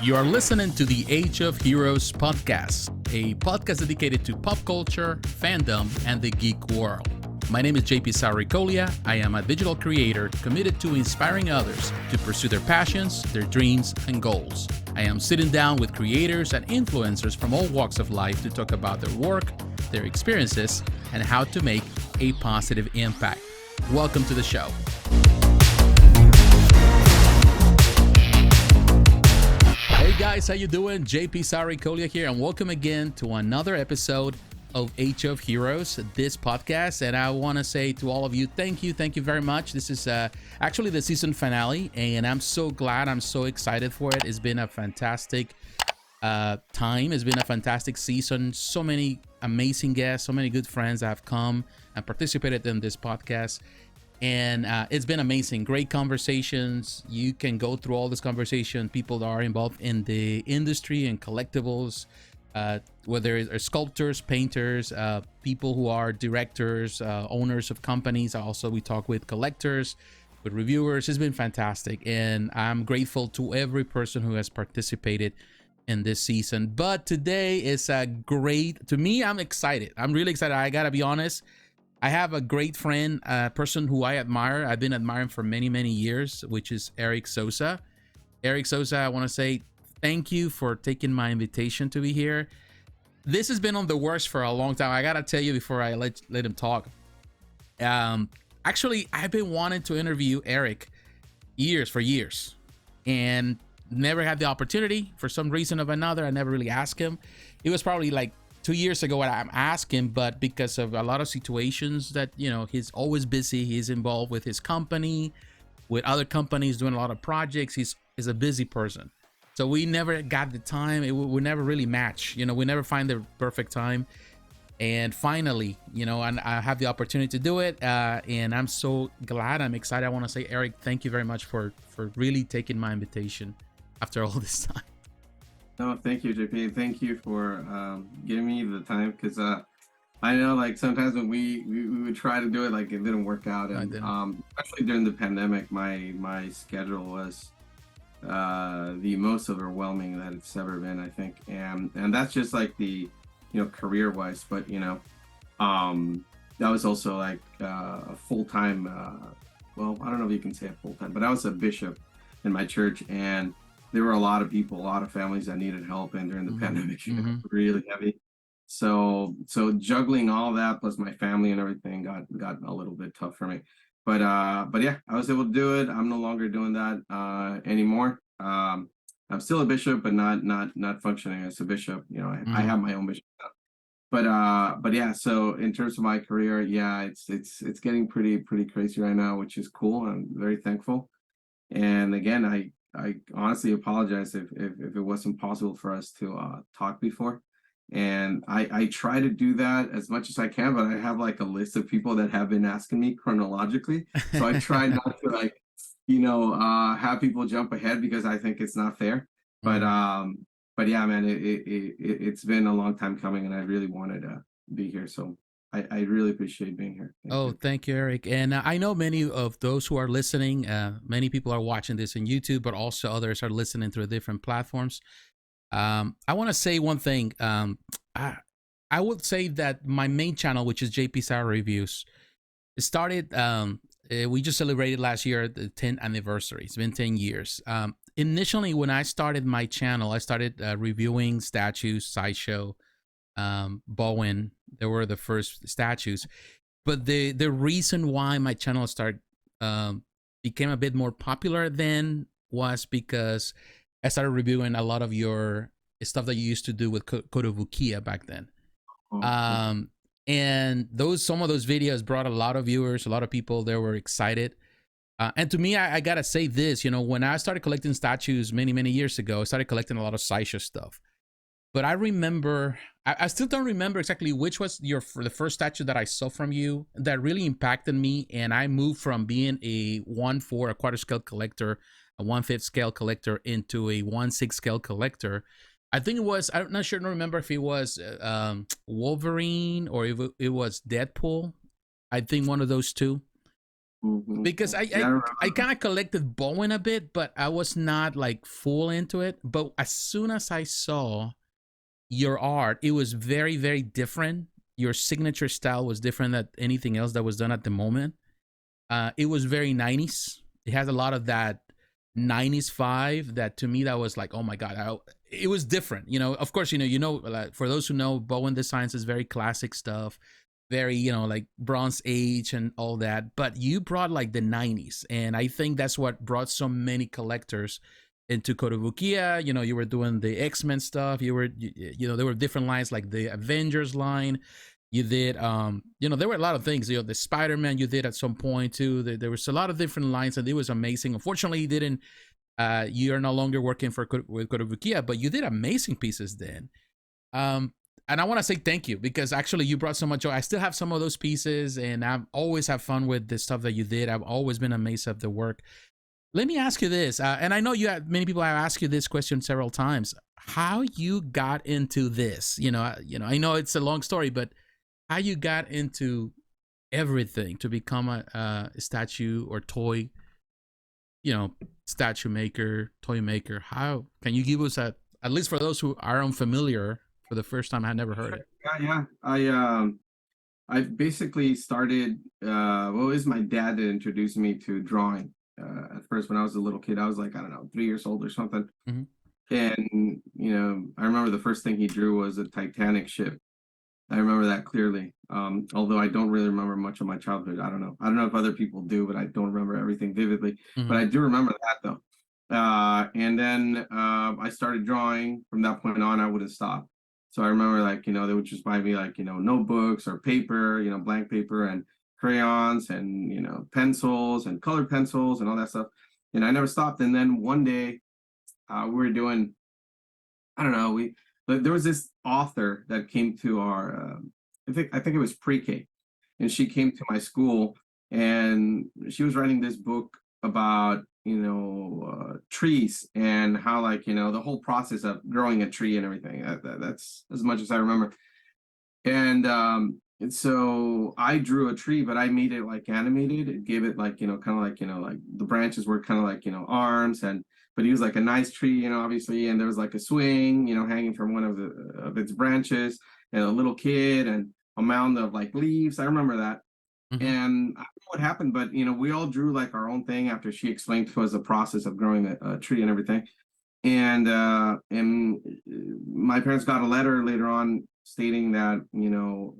You are listening to the Age of Heroes podcast, a podcast dedicated to pop culture, fandom, and the geek world. My name is JP Sarricolea. I am a digital creator committed to inspiring others to pursue their passions, their dreams, and goals. I am sitting down with creators and influencers from all walks of life to talk about their work, their experiences, and how to make a positive impact. Welcome to the show. Hey guys, how you doing? JP Sarricolea here, and welcome again to another episode of Age of Heroes, this podcast. And I want to say to all of you, thank you very much. This is actually the season finale, and I'm so glad, I'm so excited for it. It's been a fantastic time. It's been a fantastic season. So many amazing guests, so many good friends that have come and participated in this podcast. And it's been amazing. Great conversations. You can go through all this conversation. People that are involved in the industry and collectibles, whether it's sculptors, painters, people who are directors, owners of companies. Also, we talk with collectors, with reviewers. It's been fantastic. And I'm grateful to every person who has participated in this season. But today is a great, to me, I'm excited. I'm really excited. I gotta be honest. I have a great friend, a person who I admire. I've been admiring for many, many years, which is Erick Sosa. Erick Sosa, I want to say thank you for taking my invitation to be here. This has been on the works for a long time. I got to tell you before I let him talk. Actually, I've been wanting to interview Erick for years and never had the opportunity. For some reason or another, I never really asked him. It was probably like 2 years ago when I'm asking, but because of a lot of situations that, you know, he's always busy. He's involved with his company, with other companies, doing a lot of projects. He's a busy person. So we never got the time. We never really match. You know, we never find the perfect time. And finally, you know, and I have the opportunity to do it. And I'm so glad. I'm excited. I want to say, Erick, thank you very much for really taking my invitation after all this time. No, thank you, JP. Thank you for giving me the time, because I know, like, sometimes when we would try to do it, like, it didn't work out, and especially during the pandemic, my schedule was the most overwhelming that it's ever been, I think, and that's just like the, you know, career-wise, but you know, that was also like a full-time. Well, I don't know if you can say a full-time, but I was a bishop in my church, and there were a lot of people, a lot of families that needed help, and during the pandemic, it was really heavy. So juggling all that plus my family and everything got a little bit tough for me. But yeah, I was able to do it. I'm no longer doing that anymore. I'm still a bishop, but not functioning as a bishop. You know, I have my own bishop now. But yeah. So in terms of my career, yeah, it's getting pretty crazy right now, which is cool. I'm very thankful. And again, I honestly apologize if it wasn't possible for us to talk before. And I try to do that as much as I can, but I have like a list of people that have been asking me chronologically. So I try not to, like, you know, have people jump ahead, because I think it's not fair. But yeah, man, it's been a long time coming, and I really wanted to be here. So I really appreciate being here. Thank you, Erick. And I know many of those who are listening, many people are watching this on YouTube, but also others are listening through different platforms. I want to say one thing. I would say that my main channel, which is JP Sarricolea Reviews, started, we just celebrated last year the 10th anniversary. It's been 10 years. Initially, when I started my channel, I started reviewing statues, Sideshow, Bowen. They were the first statues, but the reason why my channel became a bit more popular then was because I started reviewing a lot of your stuff that you used to do with Kotobukiya back then. And some of those videos brought a lot of viewers, a lot of people. They were excited. And to me, I gotta say this, you know, when I started collecting statues many years ago, I started collecting a lot of Sideshow stuff. But I remember, I still don't remember exactly which was the first statue that I saw from you that really impacted me. And I moved from being a 1/4, a quarter scale collector, a 1/5 scale collector, into a 1/6 scale collector. I think it was, I'm not sure, I don't remember if it was Wolverine or if it was Deadpool. I think one of those two. Because I kind of collected Bowen a bit, but I was not like full into it. But as soon as I saw your art, it was very, very different. Your signature style was different than anything else that was done at the moment. It was very 90s. It has a lot of that 90s vibe that to me that was like, oh my god, it was different. Of course, like, for those who know, Bowen Designs is very classic stuff, very like Bronze Age and all that. But you brought like the 90s, and I think that's what brought so many collectors into Kotobukiya. You were doing the X-Men stuff. There were different lines like the Avengers line. You did, there were a lot of things. The Spider-Man you did at some point too. There was a lot of different lines, and it was amazing. Unfortunately, you didn't. You are no longer working with Kotobukiya, but you did amazing pieces then. And I want to say thank you, because actually you brought so much joy. I still have some of those pieces, and I've always have fun with the stuff that you did. I've always been amazed at the work. Let me ask you this, and I know many people have asked you this question several times. How you got into this? I know it's a long story, but how you got into everything to become a statue or toy, statue maker, toy maker. How can you give us at least for those who are unfamiliar for the first time, I had never heard it. Yeah. I basically started, it was my dad that introduced me to drawing. At first, when I was a little kid, I was like, I don't know, 3 years old or something. And, I remember the first thing he drew was a Titanic ship. I remember that clearly. Although I don't really remember much of my childhood. I don't know if other people do, but I don't remember everything vividly. But I do remember that though. And then I started drawing. From that point on, I wouldn't stop. So I remember they would just buy me notebooks or paper, blank paper and crayons and, pencils and colored pencils and all that stuff. And I never stopped. And then one day we were doing, I don't know, there was this author that came to our, I think it was pre-K, and she came to my school, and she was writing this book about trees and how the whole process of growing a tree and everything. That's as much as I remember. And so I drew a tree, but I made it animated. It gave it kind of the branches were kind of arms, but he was a nice tree, obviously, and there was a swing, hanging from one of its branches, and a little kid and a mound of leaves. I remember that. And I don't know what happened, but we all drew our own thing after she explained to us the process of growing a tree and everything. And my parents got a letter later on stating that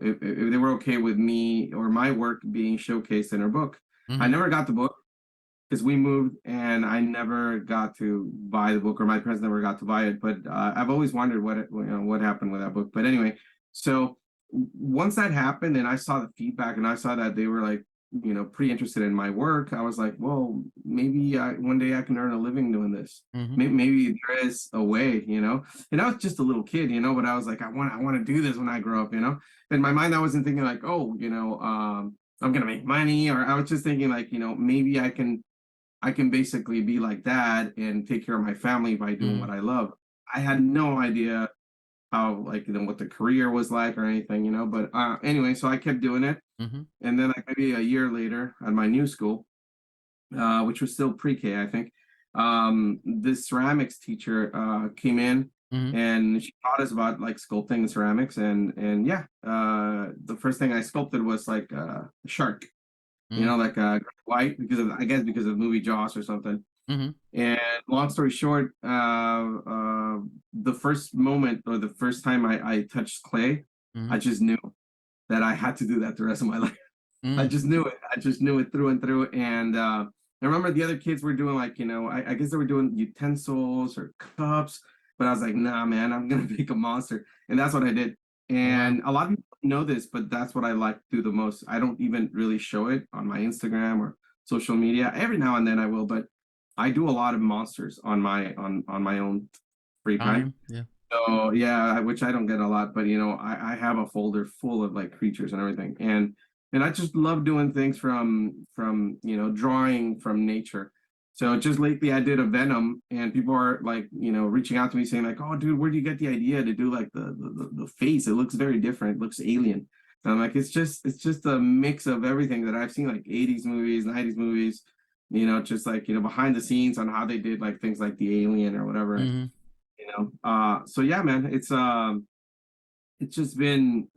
if they were okay with me or my work being showcased in her book. I never got the book, because we moved and I never got to buy the book, or my parents never got to buy it. But I've always wondered what happened with that book. But anyway, so once that happened and I saw the feedback and I saw that they were pretty interested in my work, I was like, well, maybe one day I can earn a living doing this. Maybe there is a way, and I was just a little kid, but I was like, I want to do this when I grow up, In my mind, I wasn't thinking I'm gonna make money, or I was just thinking maybe I can basically be like that and take care of my family by doing what I love. I had no idea how what the career was like or anything, but anyway, so I kept doing it. And then maybe a year later at my new school, which was still pre-K, I think, this ceramics teacher came in, and she taught us about sculpting and ceramics, and the first thing I sculpted was a shark, white, because of the movie Jaws or something. And long story short, the first moment or the first time I touched clay, I just knew that I had to do that the rest of my life. I just knew it through and through. And I remember the other kids were doing I guess they were doing utensils or cups, but I was like, nah, man, I'm gonna make a monster. And that's what I did. And a lot of people know this, but that's what I like to do the most. I don't even really show it on my Instagram or social media. Every now and then I will, but I do a lot of monsters on my own free time. Yeah. So yeah, which I don't get a lot, but I have a folder full of creatures and everything, and I just love doing things from drawing from nature. So just lately I did a Venom, and people are reaching out to me saying oh dude, where do you get the idea to do the face? It looks very different. It looks alien. And I'm like, it's just a mix of everything that I've seen, like 80s movies, 90s movies, just like, behind the scenes on how they did like things like the Alien or whatever. Mm-hmm. So yeah, man, it's just been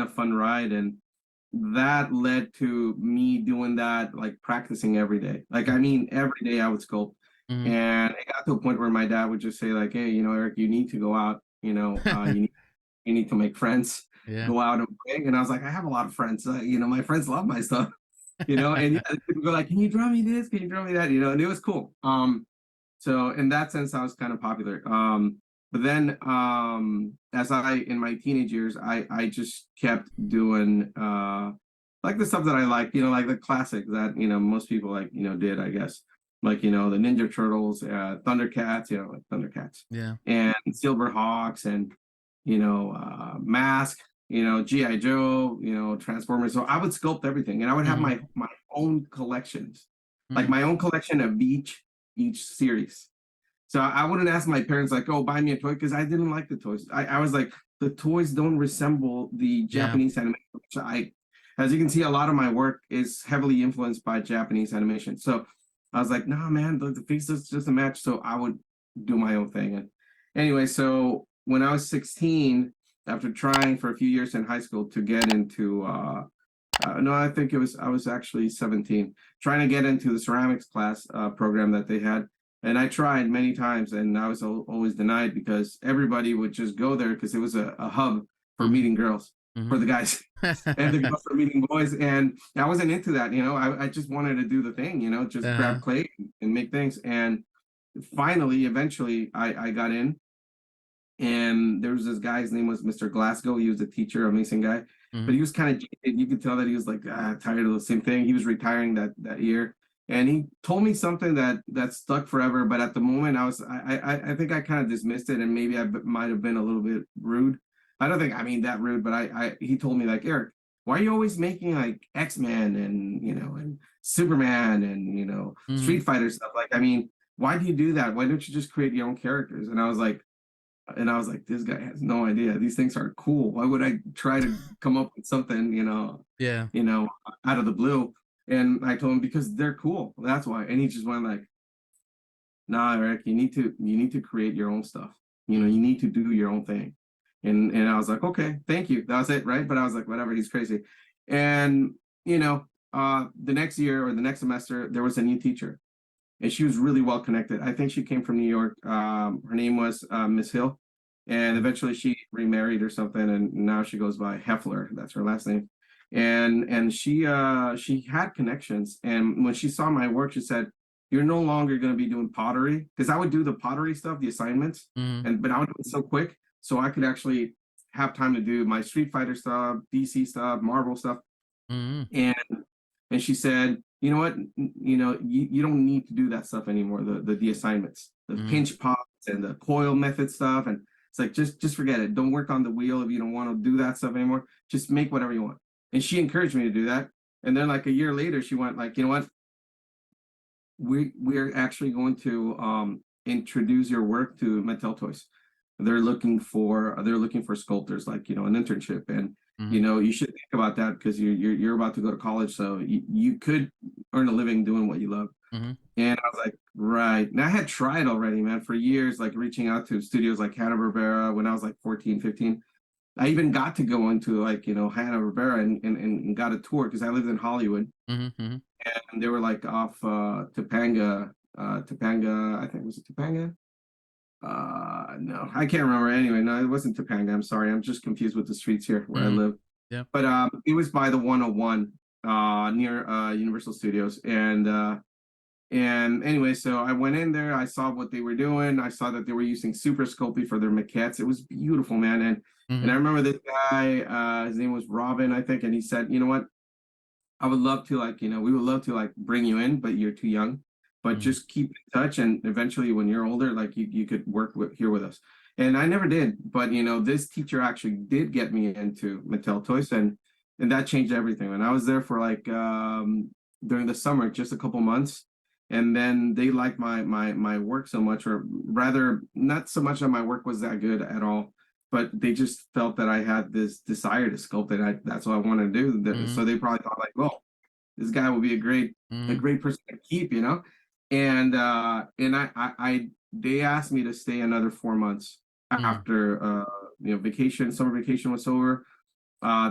a fun ride, and that led to me doing that, like practicing every day. Like, I mean, every day I would sculpt. Mm-hmm. And it got to a point where my dad would just say, like, hey, Eric, you need to go out, you need to make friends, Yeah. go out and play. And I was like, I have a lot of friends. My friends love my stuff, and yeah, people go like, can you draw me this? Can you draw me that? And it was cool. So in that sense, I was kind of popular. But then as in my teenage years, I just kept doing like the stuff that I like, like the classics that, most people like, did, I guess. Like, the Ninja Turtles, Thundercats, like Thundercats. Yeah. And Silverhawks and, Mask, G.I. Joe, Transformers. So I would sculpt everything, and I would have my own collections, like my own collection of each series. So I wouldn't ask my parents like, oh, buy me a toy, because I didn't like the toys. I was like, the toys don't resemble the Japanese animation. So as you can see, a lot of my work is heavily influenced by Japanese animation. So I was like, nah, man, the faces just a match. So I would do my own thing. And anyway, so when I was 16, after trying for a few years in high school to get into, no, I think I was actually 17, trying to get into the ceramics class program that they had. And I tried many times, and I was always denied because everybody would just go there because it was a hub for meeting girls, for the guys, and the girls for meeting boys. And I wasn't into that, I just wanted to do the thing, just grab clay and make things. And finally, eventually, I got in, and there was this guy, his name was Mr. Glasgow. He was a teacher, amazing guy, but he was kind of jaded. You could tell that he was like tired of the same thing. He was retiring that year. And he told me something that stuck forever. But at the moment, I think I kind of dismissed it, and maybe I might have been a little bit rude. I don't think I mean that rude, but he told me like, Eric, why are you always making like X-Men and and Superman and Street Fighter stuff? Like, I mean, why do you do that? Why don't you just create your own characters? And I was like, this guy has no idea. These things are cool. Why would I try to come up with something, Yeah. out of the blue? And I told him, because they're cool. That's why. And he just went like, nah, Eric, you need to create your own stuff. You need to do your own thing. And I was like, okay, thank you. That was it, right? But I was like, whatever, he's crazy. And the next year or the next semester, there was a new teacher. And she was really well connected. I think she came from New York. Her name was Miss Hill. And eventually she remarried or something. And now she goes by Heffler. That's her last name. And she had connections. And when she saw my work, she said, you're no longer going to be doing pottery, because I would do the pottery stuff, the assignments, but I would do it so quick so I could actually have time to do my Street Fighter stuff, DC stuff, Marvel stuff. And she said, you know what, you don't need to do that stuff anymore, the assignments, the pinch pots and the coil method stuff. And it's like, just forget it. Don't work on the wheel if you don't want to do that stuff anymore. Just make whatever you want. And she encouraged me to do that. And then like a year later, she went like, you know what? We're actually going to introduce your work to Mattel Toys. They're looking for sculptors, like, an internship. And, you should think about that, because you're about to go to college. So you could earn a living doing what you love. And I was like, right. And I had tried already, man, for years, like reaching out to studios like Hanna-Barbera when I was like 14, 15. I even got to go into like, Hanna-Barbera and got a tour, because I lived in Hollywood. And they were like off Topanga, I think, was it Topanga? No, I can't remember. Anyway, no, it wasn't Topanga. I'm sorry. I'm just confused with the streets here where I live. Yeah. But it was by the 101 near Universal Studios. And anyway, so I went in there, I saw what they were doing. I saw that they were using Super Sculpey for their maquettes. It was beautiful, man. And I remember this guy, his name was Robin, I think, and he said, you know what? I would love to we would love to like bring you in, but you're too young. But just keep in touch, and eventually when you're older, like you could work here with us. And I never did, but this teacher actually did get me into Mattel Toys, and that changed everything. And I was there for like during the summer, just a couple months. And then they liked my work so much, or rather not so much that my work was that good at all, but they just felt that I had this desire to sculpt, and that's what I wanted to do. So they probably thought like, well, this guy will be a great person to keep, and they asked me to stay another 4 months after summer vacation was over.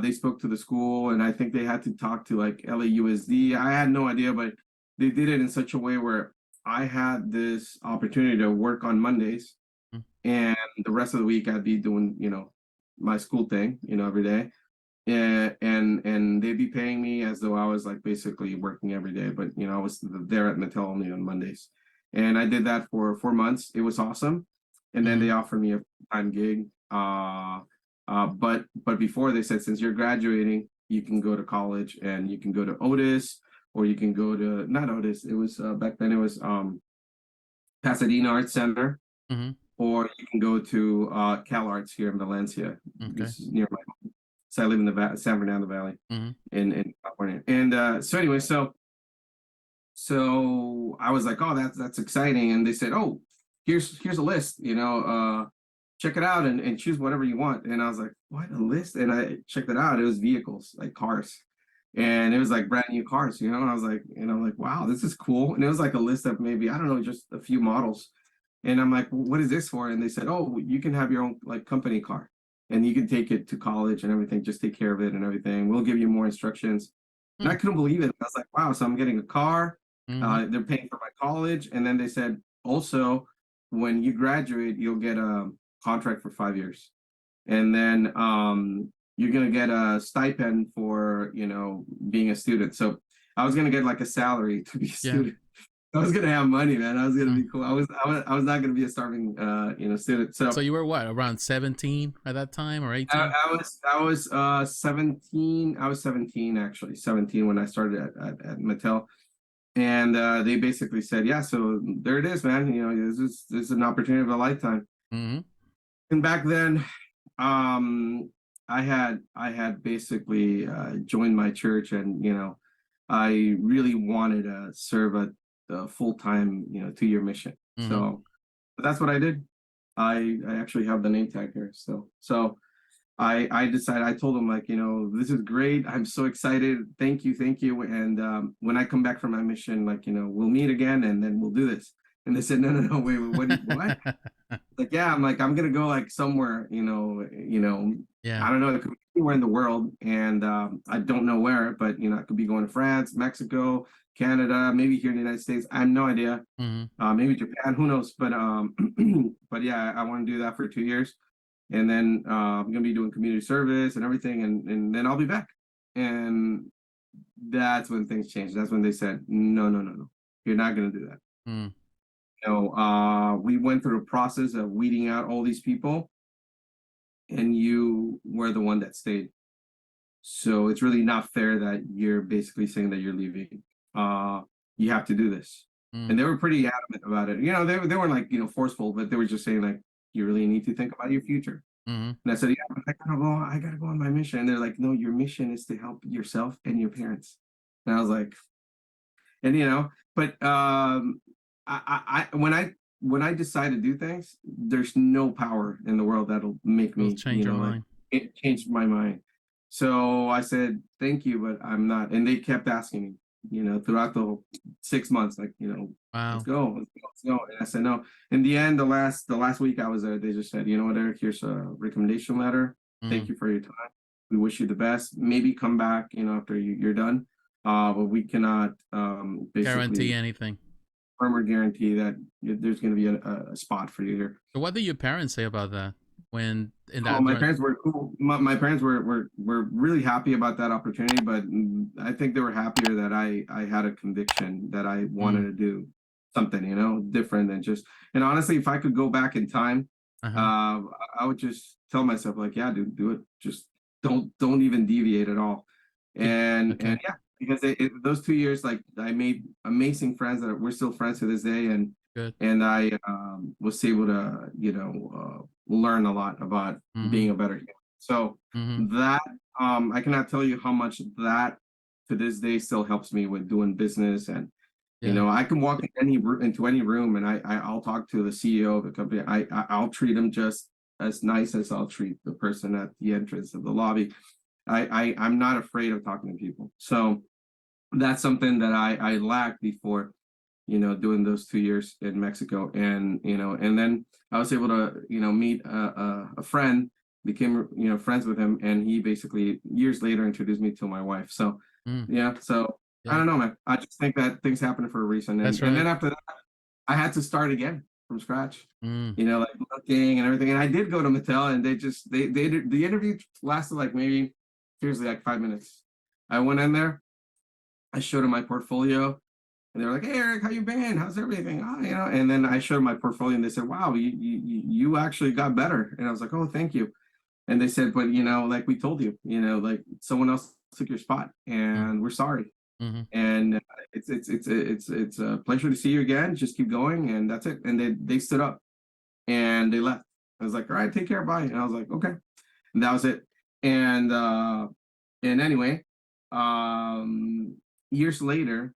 They spoke to the school, and I think they had to talk to like LAUSD. I had no idea, but they did it in such a way where I had this opportunity to work on Mondays, and the rest of the week I'd be doing, my school thing, every day. And they'd be paying me as though I was like basically working every day, but I was there at Mattel only on Mondays. And I did that for 4 months. It was awesome. And then they offered me a full-time gig. But before they said, since you're graduating, you can go to college and you can go to Otis, or you can go to, not Otis, it was back then it was Pasadena Arts Center, or you can go to Cal Arts here in Valencia. This is near my home. So I live in the San Fernando Valley in California. And so anyway, so I was like, oh, that's exciting. And they said, oh, here's a list, check it out and choose whatever you want. And I was like, what, a list? And I checked it out. It was vehicles, like cars. And it was like brand new cars, and I was like, wow, this is cool. And it was like a list of maybe, I don't know, just a few models. And I'm like, well, what is this for? And they said, oh, you can have your own like company car, and you can take it to college and everything, just take care of it and everything. We'll give you more instructions. And I couldn't believe it. I was like, wow, so I'm getting a car. They're paying for my college. And then they said, also, when you graduate, you'll get a contract for 5 years. And then you're going to get a stipend for, being a student. So I was going to get like a salary to be a student. I was going to have money, man. I was going to be cool. I was not going to be a starving, student. So you were what, around 17 at that time, or 18? I was 17. I was 17, actually, 17 when I started at Mattel. And they basically said, yeah, so there it is, man. This is an opportunity of a lifetime. And back then, I had basically joined my church, and I really wanted to serve a full-time 2-year mission. So that's what I did. I actually have the name tag here. So I decided, I told them, like, this is great. I'm so excited. Thank you. And when I come back from my mission, like, we'll meet again and then we'll do this. And they said, no, wait, what? Like, yeah, I'm like, I'm going to go like somewhere, I don't know, it could be anywhere in the world. And I don't know where, but, I could be going to France, Mexico, Canada, maybe here in the United States. I have no idea. Maybe Japan, who knows? But but yeah, I want to do that for 2 years. And then I'm going to be doing community service and everything. And then I'll be back. And that's when things changed. That's when they said, no, you're not going to do that. We went through a process of weeding out all these people, and you were the one that stayed. So it's really not fair that you're basically saying that you're leaving. You have to do this. And they were pretty adamant about it. They weren't like, forceful, but they were just saying like, you really need to think about your future. And I said, yeah, but I gotta go on my mission. And they're like, no, your mission is to help yourself and your parents. And I was like, and but when I decide to do things, there's no power in the world that'll make me change your mind. It changed my mind. So I said, thank you, but I'm not. And they kept asking me, throughout the 6 months, like, wow, let's go. And I said no. In the end, the last week I was there, they just said, you know what, Eric, here's a recommendation letter. Thank you for your time. We wish you the best. Maybe come back, after you're done. But we cannot basically guarantee anything. Firm or guarantee that there's going to be a spot for you here. So what did your parents say about that? When in that, my parents were cool. My parents were really happy about that opportunity, but I think they were happier that I had a conviction that I wanted to do something, different than just. And honestly, if I could go back in time, I would just tell myself like, yeah, dude, do it. Just don't even deviate at all. And yeah, because those 2 years, like, I made amazing friends that we're still friends to this day, and I was able to learn a lot about being a better human. So that I cannot tell you how much that to this day still helps me with doing business. And I can walk into any room and I'll talk to the CEO of the company. I'll treat him just as nice as I'll treat the person at the entrance of the lobby. I'm not afraid of talking to people. So that's something that I lacked before, doing those 2 years in Mexico. And, and then I was able to, meet a friend, became, friends with him. And he basically years later introduced me to my wife. So, yeah. So I don't know, man. I just think that things happen for a reason. And, and then after that, I had to start again from scratch, like looking and everything. And I did go to Mattel, and the interview lasted like maybe seriously like 5 minutes. I went in there, I showed them my portfolio, and they were like, "Hey, Eric, how you been? How's everything?" Oh, and then I showed my portfolio, and they said, "Wow, you actually got better." And I was like, "Oh, thank you." And they said, "But like we told you, like someone else took your spot, and we're sorry." And it's a pleasure to see you again. Just keep going, and that's it. And they stood up and they left. I was like, "All right, take care, bye." And I was like, "Okay," and that was it. And anyway, years later,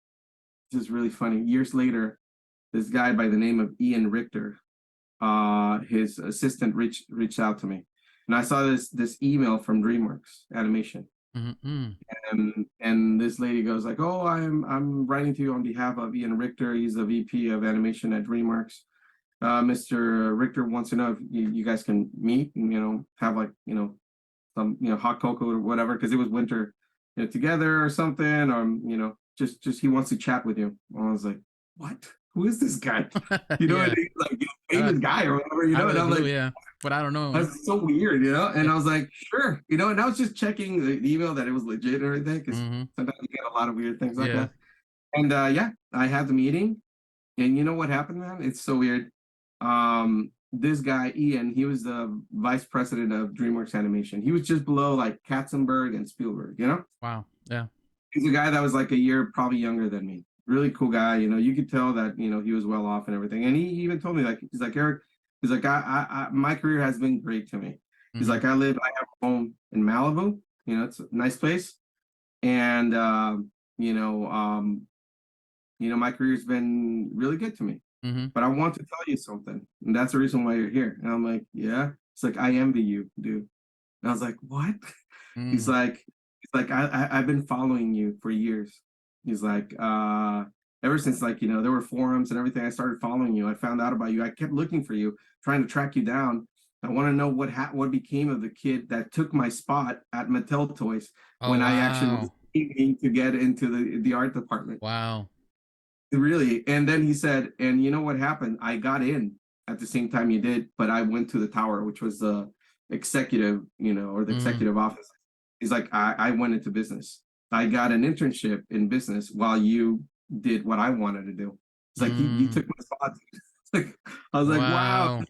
this is really funny. Years later, this guy by the name of Ian Richter, his assistant reached out to me, and I saw this email from DreamWorks Animation. And this lady goes like, "Oh, I'm writing to you on behalf of Ian Richter. He's the VP of animation at DreamWorks. Mr. Richter wants to know if you guys can meet and have like some hot cocoa or whatever, because it was winter, together or something, or just he wants to chat with you." And I was like, "What? Who is this guy?" Yeah. Like famous guy or whatever, and I'm like, yeah, but I don't know. That's so weird, And I was like, "Sure," and I was just checking the email that it was legit and everything, because sometimes you get a lot of weird things like that. And yeah, I had the meeting, and you know what happened, man? It's so weird. This guy Ian, he was the vice president of DreamWorks Animation. He was just below like Katzenberg and Spielberg. Wow. Yeah. He's a guy that was like a year probably younger than me. Really cool guy. You could tell that he was well off and everything. And he even told me, like, he's like, "Eric," he's like, I my career has been great to me. He's like, I have a home in Malibu. It's a nice place, and my career's been really good to me. But I want to tell you something, and that's the reason why you're here. And I'm like, "Yeah." It's like, "I envy you, dude." And I was like, "What?" He's like, I've been following you for years." He's like, ever since there were forums and everything, I started following you. I found out about you. I kept looking for you, trying to track you down. I want to know what became of the kid that took my spot at Mattel Toys when I actually was aiming to get into the art department. Wow. Really. And then he said, "And you know what happened? I got in at the same time you did, but I went to the tower," which was the executive, or the executive office. He's like, I went into business. I got an internship in business while you did what I wanted to do. It's like, you took my spot. I was like, wow.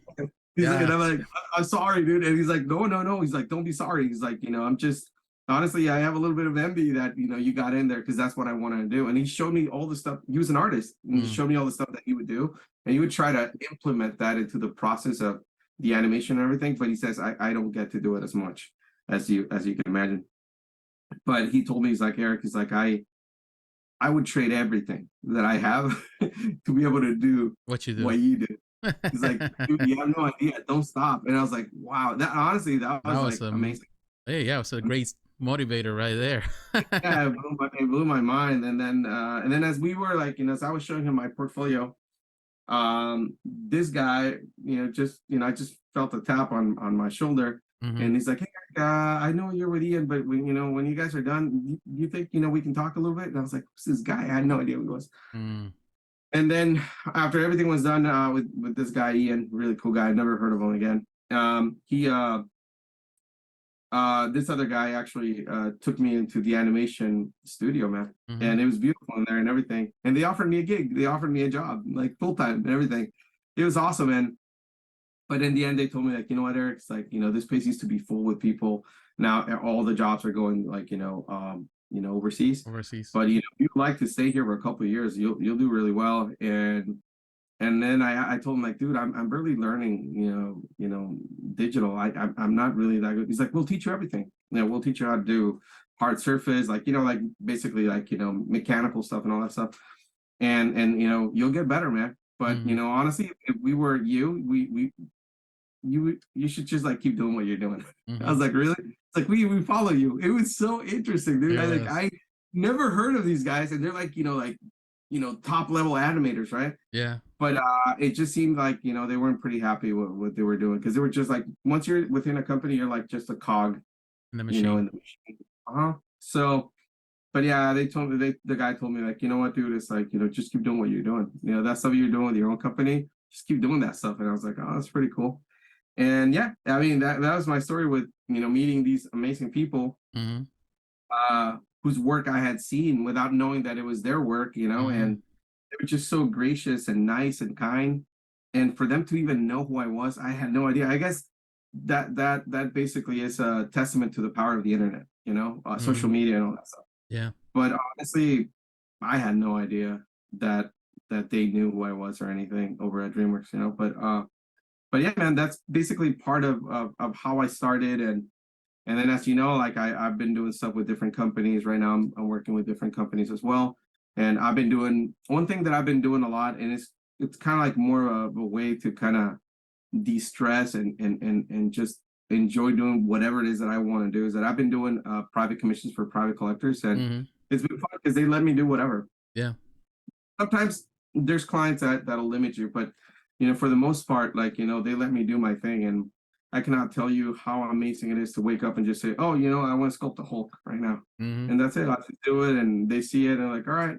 He's like, and I'm like, "I'm sorry, dude." And he's like, no. He's like, "Don't be sorry." He's like, I'm just, honestly, I have a little bit of envy that, you got in there, because that's what I wanted to do. And he showed me all the stuff. He was an artist, and he showed me all the stuff that he would do. And he would try to implement that into the process of the animation and everything. But he says, I don't get to do it as much as you can imagine. But he told me, he's like, "Eric," he's like, I would trade everything that I have to be able to do what you do. He's like, "Dude, you have no idea. Don't stop." And I was like, wow, that honestly, that was like amazing. Hey, yeah, it was a great motivator right there. Yeah, it blew my mind. And then as we were like, as I was showing him my portfolio, this guy, I just felt a tap on my shoulder. And he's like, "Hey, I know you're with Ian, but when you guys are done, you think we can talk a little bit?" And I was like, "Who's this guy?" I had no idea who he was. And then after everything was done, with this guy Ian, really cool guy, never heard of him again. This other guy actually took me into the animation studio, man, and it was beautiful in there and everything. And they offered me a gig. They offered me a job, like full time and everything. It was awesome, man. But in the end, they told me, like, "You know what, Eric? It's like, this place used to be full with people. Now all the jobs are going like, overseas. But you'd like to stay here for a couple of years, you'll do really well." And then I told him, like, "Dude, I'm barely learning, digital. I'm not really that good." He's like, "We'll teach you everything. We'll teach you how to do hard surface, like, like basically like, mechanical stuff and all that stuff. And you'll get better, man. But honestly, if we were you, you should just like keep doing what you're doing. I Mm-hmm. was like, really? It's like we follow you. It was so interesting, dude. Yes. I never heard of these guys, and they're like, top level animators, right? Yeah. But it just seemed like, they weren't pretty happy with what they were doing, because they were just like, once you're within a company, you're like just a cog, In the in machine. the machine. So, but yeah, the guy told me, like, you know what, dude, it's like, just keep doing what you're doing. That stuff you're doing with your own company, just keep doing that stuff. And I was like, oh, that's pretty cool. And yeah, I mean, that was my story with, meeting these amazing people, Mm-hmm. whose work I had seen without knowing that it was their work, Mm-hmm. and they were just so gracious and nice and kind. And for them to even know who I was, I had no idea. I guess that basically is a testament to the power of the internet, social media and all that stuff. Yeah. But honestly, I had no idea that they knew who I was or anything over at DreamWorks, But yeah, man, that's basically part of how I started. And then, as you know, like I've been doing stuff with different companies. Right now I'm working with different companies as well. And I've been doing one thing that I've been doing a lot, and it's kind of like more of a way to kind of de-stress and just enjoy doing whatever it is that I want to do, is that I've been doing private commissions for private collectors, and Mm-hmm. it's been fun because they let me do whatever. Yeah. Sometimes there's clients that'll limit you, but for the most part, like, they let me do my thing. And I cannot tell you how amazing it is to wake up and just say, oh, I want to sculpt a Hulk right now. Mm-hmm. And that's it. I just do it, and they see it, and they're like, all right,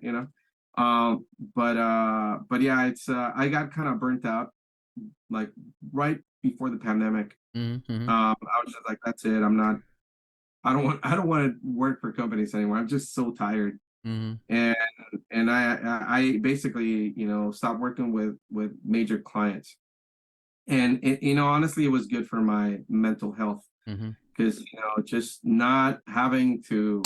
but yeah, it's I got kind of burnt out, like right before the pandemic. Mm-hmm. I was just like, that's it. I don't want to work for companies anymore. I'm just so tired. Mm-hmm. And I basically, stopped working with major clients. And honestly, it was good for my mental health, Mm-hmm. because just not having to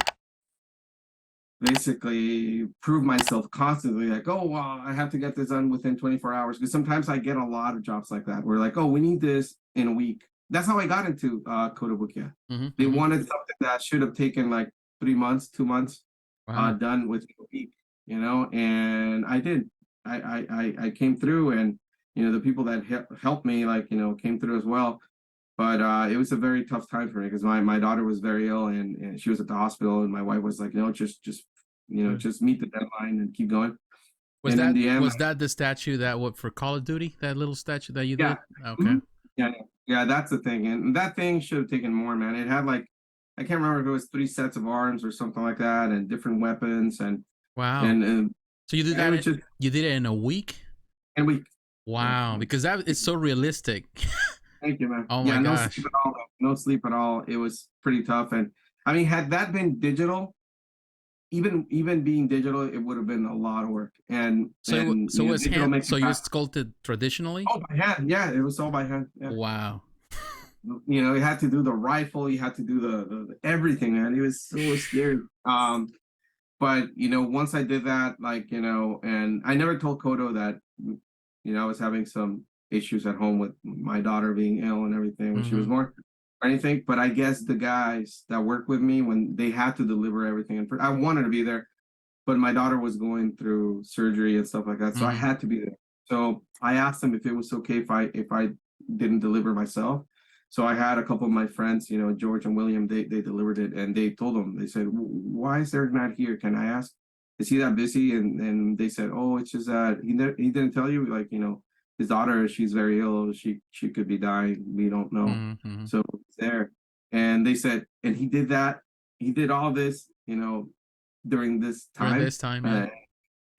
basically prove myself constantly, like, oh, well, I have to get this done within 24 hours. Because sometimes I get a lot of jobs like that, where like, oh, we need this in a week. That's how I got into Kotobukiya. Mm-hmm. They wanted something that should have taken like 3 months, 2 months, Wow. done within a week, and I did. I came through, and the people that helped me, like, came through as well. But it was a very tough time for me, because my daughter was very ill, and she was at the hospital, and my wife was like, no, just just meet the deadline and keep going. Was And in the end, that the statue that what for Call of Duty, that little statue that you yeah, did? Okay. yeah, that's the thing. And that thing should have taken more, man. It had like, I can't remember if it was 3 sets of arms or something like that, and different weapons, and Wow. and So you did and it was that? just, You did it in a week? and we Wow, because that is so realistic. Thank you, man. Oh Yeah, my no gosh. sleep at all. No sleep at all. It was pretty tough. And I mean, had that been digital, even being digital, it would have been a lot of work. And So was digital hand. makes So it you fast. sculpted traditionally? Oh, by hand. Yeah, it was all by hand. Yeah. Wow. You had to do the rifle. You had to do the everything, man. It was so scary. But once I did that, like, and I never told Kodo that, I was having some issues at home with my daughter being ill and everything when she was Mm-hmm. born or anything. But I guess the guys that work with me, when they had to deliver everything, and I wanted to be there, but my daughter was going through surgery and stuff like that, so I Mm-hmm. had to be there. So I asked them if it was okay if I didn't deliver myself. So I had a couple of my friends, George and William, they delivered it, and they told them, they said, why is Eric not here? Can I ask? Is he that busy? And they said, oh, it's just that he didn't tell you, like, his daughter, she's very ill. She could be dying. We don't know. Mm-hmm. So it's there. And they said, and he did that. He did all this, during this During time. this time,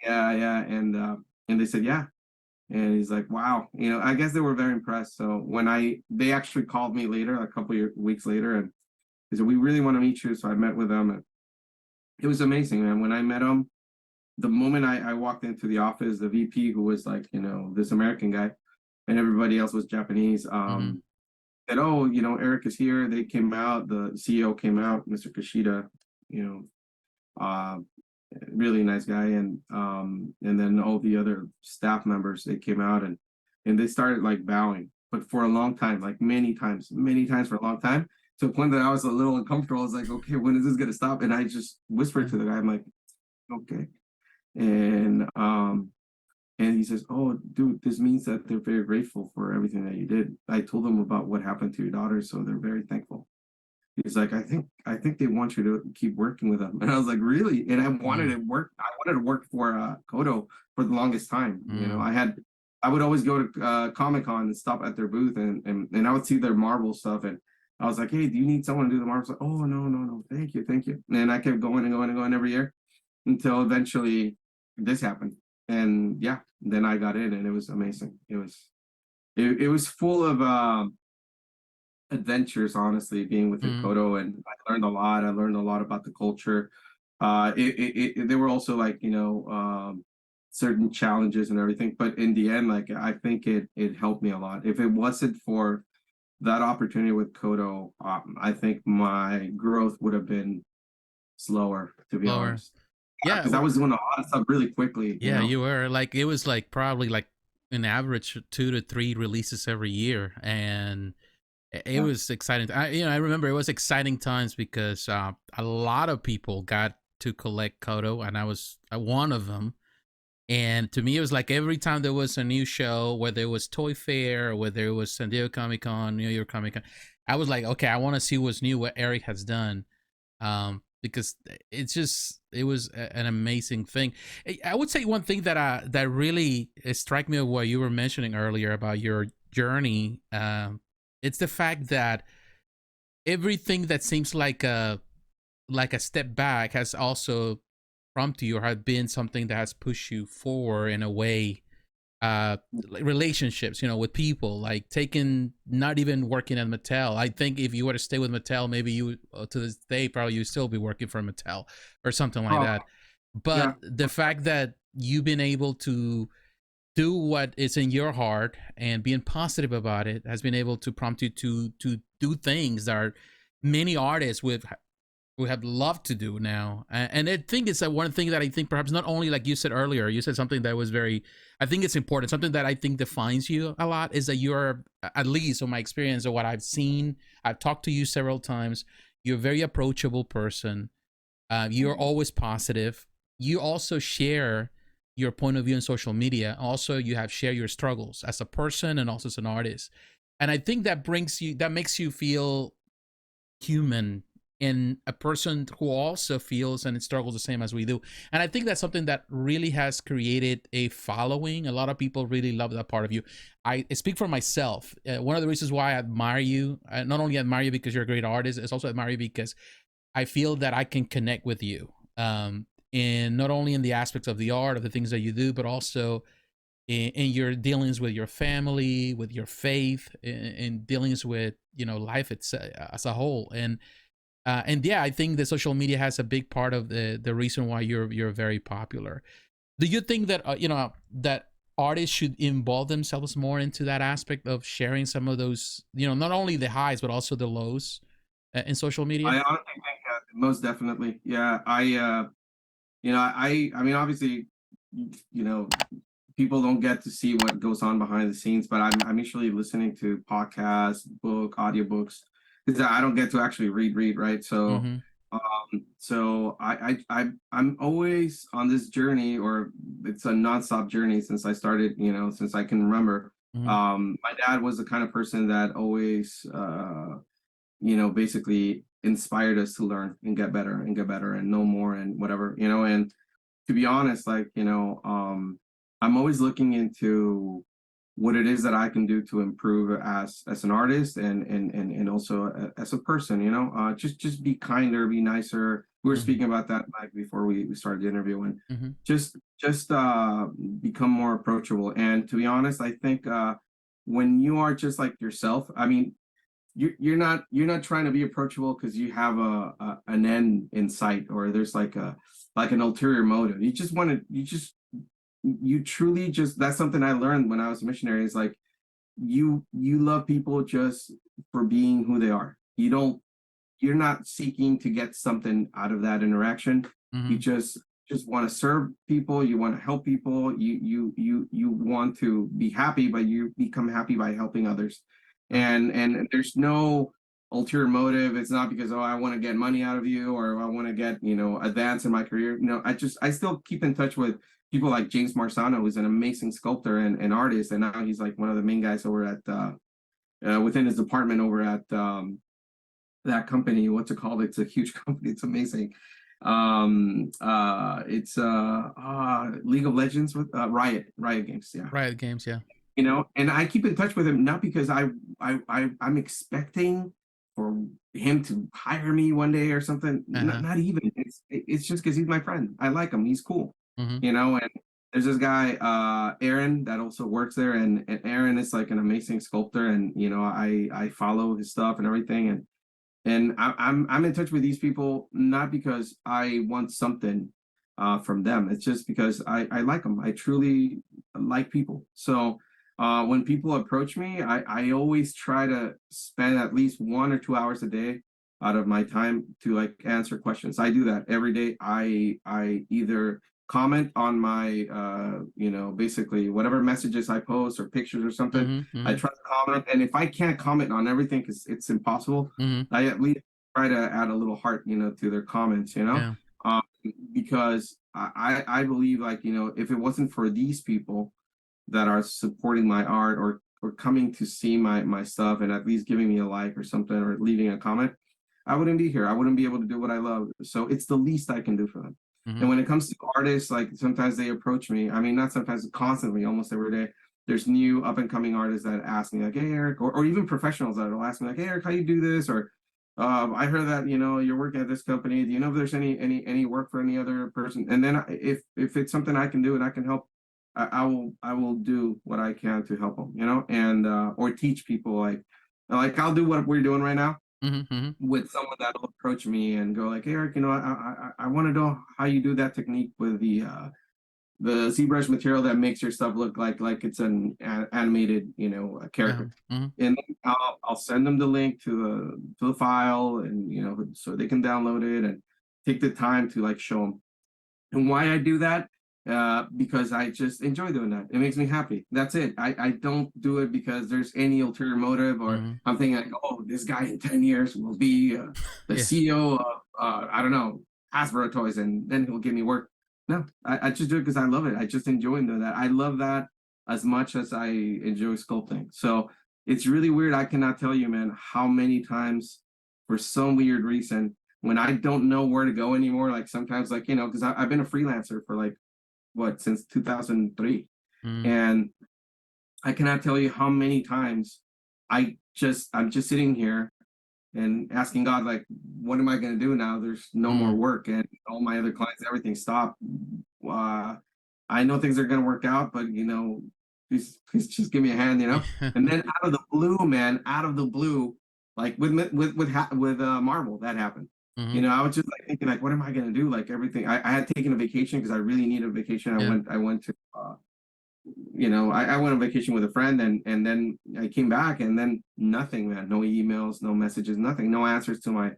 yeah. Yeah. And they said, yeah. And he's like, wow. I guess they were very impressed. So when they actually called me later, a couple of weeks later, and they said, we really want to meet you. So I met with them, and it was amazing, man. When I met him, the moment I walked into the office, the VP, who was like, this American guy, and everybody else was Japanese, Mm-hmm. said, oh, Eric is here. They came out, the CEO came out, Mr. Kishida, uh, really nice guy. And then all the other staff members, they came out, and they started like bowing, but for a long time, like many times for a long time, to the point that I was a little uncomfortable. I was like, okay, when is this going to stop? And I just whispered to the guy, I'm like, okay. And he says, "Oh, dude, this means that they're very grateful for everything that you did. I told them about what happened to your daughter, so they're very thankful." He's like, I think they want you to keep working with them. And I was like, really? And I wanted to work. I wanted to work for Kodo for the longest time. I would always go to Comic-Con and stop at their booth, and I would see their Marvel stuff. And I was like, hey, do you need someone to do the Marvel stuff? Oh, no, thank you. And I kept going and going and going every year until eventually this happened. And yeah, then I got in, and it was amazing. It was full of adventures, honestly, being with the Kodo, and I learned a lot. I learned a lot about the culture. There were also like, certain challenges and everything, but in the end, like, I think it helped me a lot. If it wasn't for that opportunity with Kodo, I think my growth would have been slower, to be honest. Yeah, because I was doing a lot of stuff really quickly. Yeah, you were like, it was like probably like an average 2 to 3 releases every year, and it was exciting. I remember it was exciting times because a lot of people got to collect Kodo, and I was one of them. And to me, it was like every time there was a new show, whether it was Toy Fair or whether it was San Diego Comic-Con, New York Comic-Con, I was like, okay, I want to see what's new, what Erick has done. Because it was an amazing thing. I would say one thing that really struck me of what you were mentioning earlier about your journey. It's the fact that everything that seems like a step back has also prompted you or have been something that has pushed you forward in a way. Like relationships, with people, like not even working at Mattel. I think if you were to stay with Mattel, maybe you to this day probably you'd still be working for Mattel or something like that. But the fact that you've been able to do what is in your heart and being positive about it has been able to prompt you to do things that are many artists would have loved to do now. And I think it's one thing that I think perhaps not only, like you said earlier, you said something that was very, I think it's important, something that I think defines you a lot is that you're, at least on my experience or what I've seen, I've talked to you several times, you're a very approachable person. You're always positive. You also share your point of view in social media. Also, you have shared your struggles as a person and also as an artist. And I think that makes you feel human, in a person who also feels and struggles the same as we do. And I think that's something that really has created a following. A lot of people really love that part of you. I speak for myself. One of the reasons why I admire you, I not only admire you because you're a great artist, I also admire you because I feel that I can connect with you. And not only in the aspects of the art, of the things that you do, but also in your dealings with your family, with your faith, in dealings with, life as a whole. And yeah, I think the social media has a big part of the reason why you're very popular. Do you think that that artists should involve themselves more into that aspect of sharing some of those, not only the highs but also the lows in social media? I honestly think most definitely, yeah. I mean, obviously, people don't get to see what goes on behind the scenes, but I'm usually listening to podcasts, audiobooks, because I don't get to actually read, right? So, so I'm always on this journey, or it's a nonstop journey since I started, since I can remember. My dad was the kind of person that always, basically inspired us to learn and get better and know more and whatever, and to be honest, like, I'm always looking into what it is that I can do to improve as an artist and also as a person, just be kinder, be nicer. We were speaking about that like before we started the interview, and just become more approachable. And to be honest, I think when you are just like yourself, I mean, you're not trying to be approachable because you have an end in sight, or there's like an ulterior motive. You truly just, that's something I learned when I was a missionary, is like you love people just for being who they are. You're not seeking to get something out of that interaction. You just want to serve people, you want to help people, you want to be happy, but you become happy by helping others. And there's no ulterior motive. It's not because, I want to get money out of you, or I want to get, advance in my career. I still keep in touch with people like James Marsano, who's an amazing sculptor and artist, and now he's like one of the main guys over at within his department over at that company. What's it called? It's a huge company. It's amazing. It's League of Legends with Riot Games. Yeah. Riot Games. Yeah. You know, and I keep in touch with him not because I'm expecting for him to hire me one day or something. Not even. It's just because he's my friend. I like him. He's cool. You know, and there's this guy, Aaron, that also works there, and Aaron is like an amazing sculptor, and you know, I follow his stuff and everything, and I'm in touch with these people not because I want something from them. It's just because I like them. I truly like people. So when people approach me, I always try to spend at least 1 or 2 hours a day out of my time to like answer questions. I do that every day. I either comment on my you know, basically whatever messages I post or pictures or something. I try to comment, and if I can't comment on everything because it's impossible, I at least try to add a little heart, you know, to their comments, you know. Because I believe, like, you know, if it wasn't for these people that are supporting my art or coming to see my stuff and at least giving me a like or something or leaving a comment, I wouldn't be here. I wouldn't be able to do what I love. So it's the least I can do for them. And when it comes to artists, like sometimes they approach me. I mean, not sometimes, constantly, almost every day. There's new up and coming artists that ask me like, "Hey, Erick," or even professionals that will ask me like, "Hey, Erick, how you do this?" Or I heard that, you know, you're working at this company. Do you know if there's any work for any other person? And then if it's something I can do and I can help, I will do what I can to help them, you know, and or teach people like I'll do what we're doing right now. With someone that'll approach me and go like, "Hey, Erick, you know, I want to know how you do that technique with the ZBrush material that makes your stuff look like it's an animated, you know, a character." And then I'll send them the link to the file, and you know, so they can download it and take the time to like show them. And why I do that? Because I just enjoy doing that. It makes me happy. That's it. I don't do it because there's any ulterior motive, or I'm thinking like, oh, this guy in 10 years will be the CEO of, I don't know, Hasbro toys, and then he'll give me work. No, I just do it because I love it. I just enjoy doing that. I love that as much as I enjoy sculpting. So it's really weird. I cannot tell you, man, how many times for some weird reason, when I don't know where to go anymore, like sometimes, like, you know, because I've been a freelancer for like, since 2003, and I cannot tell you how many times I'm just sitting here and asking God, like, what am I going to do now? There's no more work, and all my other clients, everything stopped. I know things are going to work out, but you know, please just give me a hand, you know. And then out of the blue, man, out of the blue, like with Marvel, that happened. You know, I was just like thinking, like, what am I gonna do? Like everything, I had taken a vacation because I really needed a vacation. I went to, you know, I went on vacation with a friend, and then I came back, and then nothing, man. No emails, no messages, nothing, no answers to my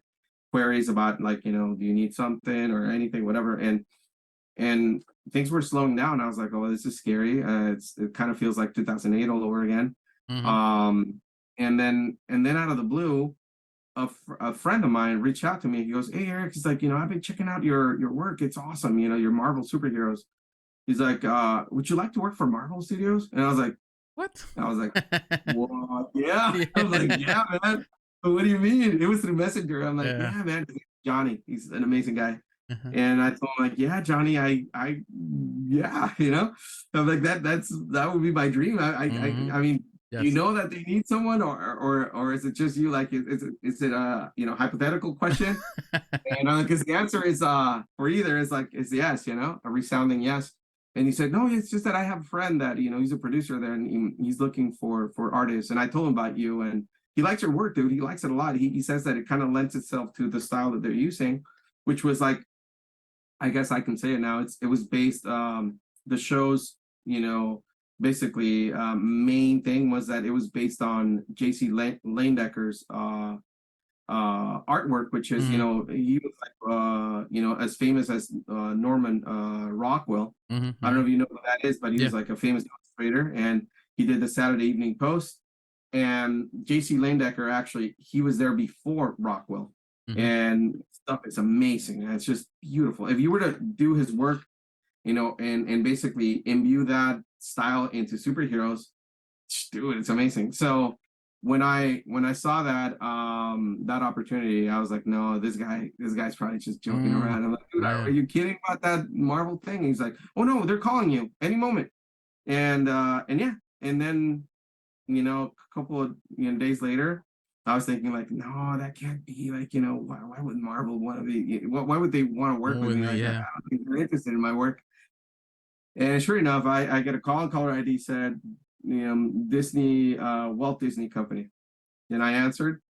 queries about, like, you know, do you need something or anything, whatever. And things were slowing down. I was like, oh, this is scary. It kind of feels like 2008 all over again. And then out of the blue, a friend of mine reached out to me. He goes, "Hey, Erick," he's like, "you know, I've been checking out your work. It's awesome. You know, your Marvel superheroes." He's like, "Would you like to work for Marvel Studios?" And I was like, "What?" I was like, "What?" Yeah. I was like, "Yeah, man. But what do you mean?" It was through Messenger. I'm like, "Yeah, man." Johnny, he's an amazing guy. And I told him like, "Yeah, Johnny, yeah, you know." I'm like, that would be my dream. I mean, you know that they need someone, or is it just you? Like, is it a, you know, hypothetical question? And because the answer is for either is yes, you know, a resounding yes. And he said, "No, it's just that I have a friend that, you know, he's a producer there, and he's looking for artists." And I told him about you, and he likes your work, dude. He likes it a lot. He says that it kind of lends itself to the style that they're using, which was like, I guess I can say it now. It was based, the show's, you know, basically main thing was that it was based on J.C. Lanedecker's artwork, which is, you know, he was like, you know, as famous as Norman Rockwell. I don't know if you know what that is, but he was like a famous illustrator, and he did the Saturday Evening Post. And J.C. Lanedecker, actually, he was there before Rockwell. And stuff is amazing. And it's just beautiful. If you were to do his work, and basically imbue that style into superheroes, dude, it's amazing. So when I saw that that opportunity, I was like, no, this guy's probably just joking around. I'm like, dude, are you kidding about that Marvel thing? He's like, oh no, they're calling you any moment. And yeah, and then a couple of days later, I was thinking like, no, that can't be. Like, why would Marvel want to be? Why would they want to work with me? Like, I don't think they're interested in my work. And sure enough, I get a call, and caller ID said, Disney, Walt Disney Company. And I answered,